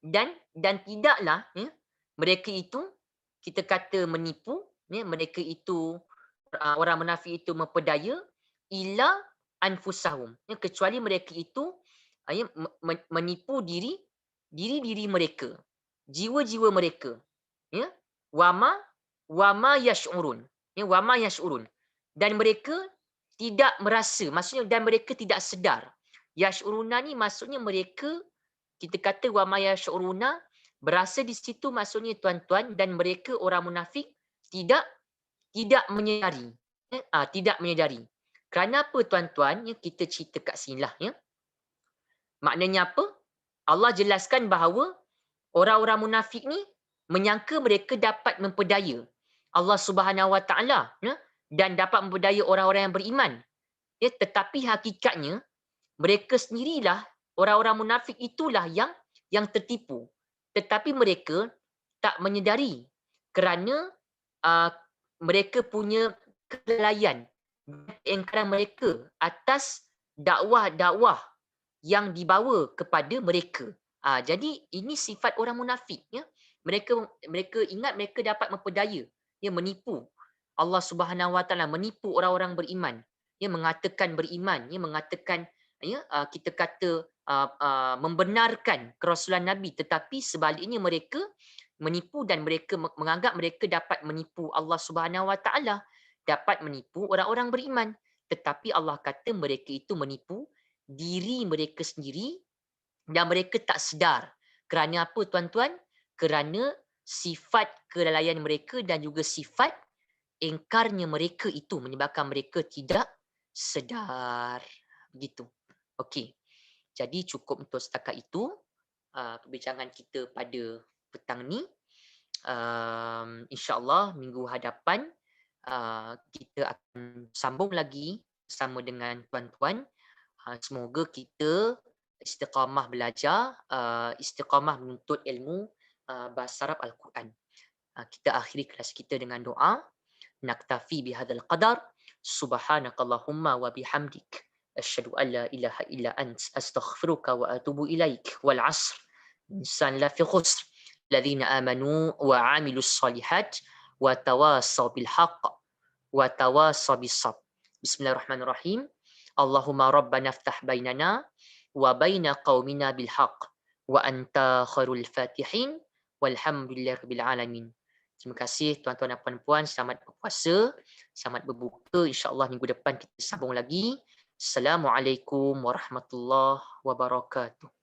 Dan tidaklah, ya, mereka itu kita kata menipu, ya, mereka itu orang munafik itu memperdaya illa anfusahum, ya, kecuali mereka itu ya, menipu diri mereka, jiwa-jiwa mereka, ya. Wama wama yash'urun, ya, wama yash'urun, dan mereka tidak merasa, maksudnya dan mereka tidak sedar. Yash'uruna ni maksudnya mereka, kita kata wa ma yash'uruna, berasa di situ maksudnya tuan-tuan, dan mereka orang munafik tidak tidak menyedari. Tidak menyedari. Kerana apa tuan-tuan? Ya, kita cerita kat sinilah, ya. Maknanya apa? Allah jelaskan bahawa orang-orang munafik ni menyangka mereka dapat memperdaya Allah Subhanahu Wa Taala, ya, dan dapat memperdaya orang-orang yang beriman. Ya, tetapi hakikatnya mereka sendirilah, orang-orang munafik itulah yang tertipu. Tetapi mereka tak menyedari kerana mereka punya kelalaian, keingkaran mereka atas dakwah-dakwah yang dibawa kepada mereka. Jadi ini sifat orang munafik, ya. Mereka ingat mereka dapat memperdaya, ya, menipu Allah Subhanahu Wa Taala, menipu orang-orang beriman, ya, mengatakan beriman, ya, mengatakan, ya, kita kata membenarkan kerasulan Nabi, tetapi sebaliknya mereka menipu dan mereka menganggap mereka dapat menipu Allah Subhanahu Wa Taala, dapat menipu orang-orang beriman. Tetapi Allah kata mereka itu menipu diri mereka sendiri dan mereka tak sedar. Kerana apa tuan-tuan? Kerana sifat kelalaian mereka dan juga sifat ingkarnya mereka itu menyebabkan mereka tidak sedar. Begitu. Okey. Jadi cukup untuk setakat itu perbincangan kita pada petang ni. InsyaAllah minggu hadapan kita akan sambung lagi bersama dengan tuan-tuan. Semoga kita istiqamah belajar, istiqamah menuntut ilmu bahasa Arab Al-Quran. Kita akhiri kelas kita dengan doa. Naktafi bihadzal qadar. Subhanakallahumma wa bihamdik. Asyhadu an la ilaha illa ant. Astaghfiruka wa atubu ilaik. Wal 'asr. Insan la fi khusr. الذين آمنوا وعملوا الصالحات وتواصوا بالحق وتواصوا بالصبر. بسم الله الرحمن الرحيم. اللهم ربنا افتح بيننا وبين قومنا بالحق وأنت خير الفاتحين والحمد لله رب العالمين. Terima kasih tuan-tuan dan puan-puan, selamat berpuasa, selamat berbuka. InsyaAllah minggu depan kita sambung lagi. Assalamualaikum warahmatullahi wabarakatuh.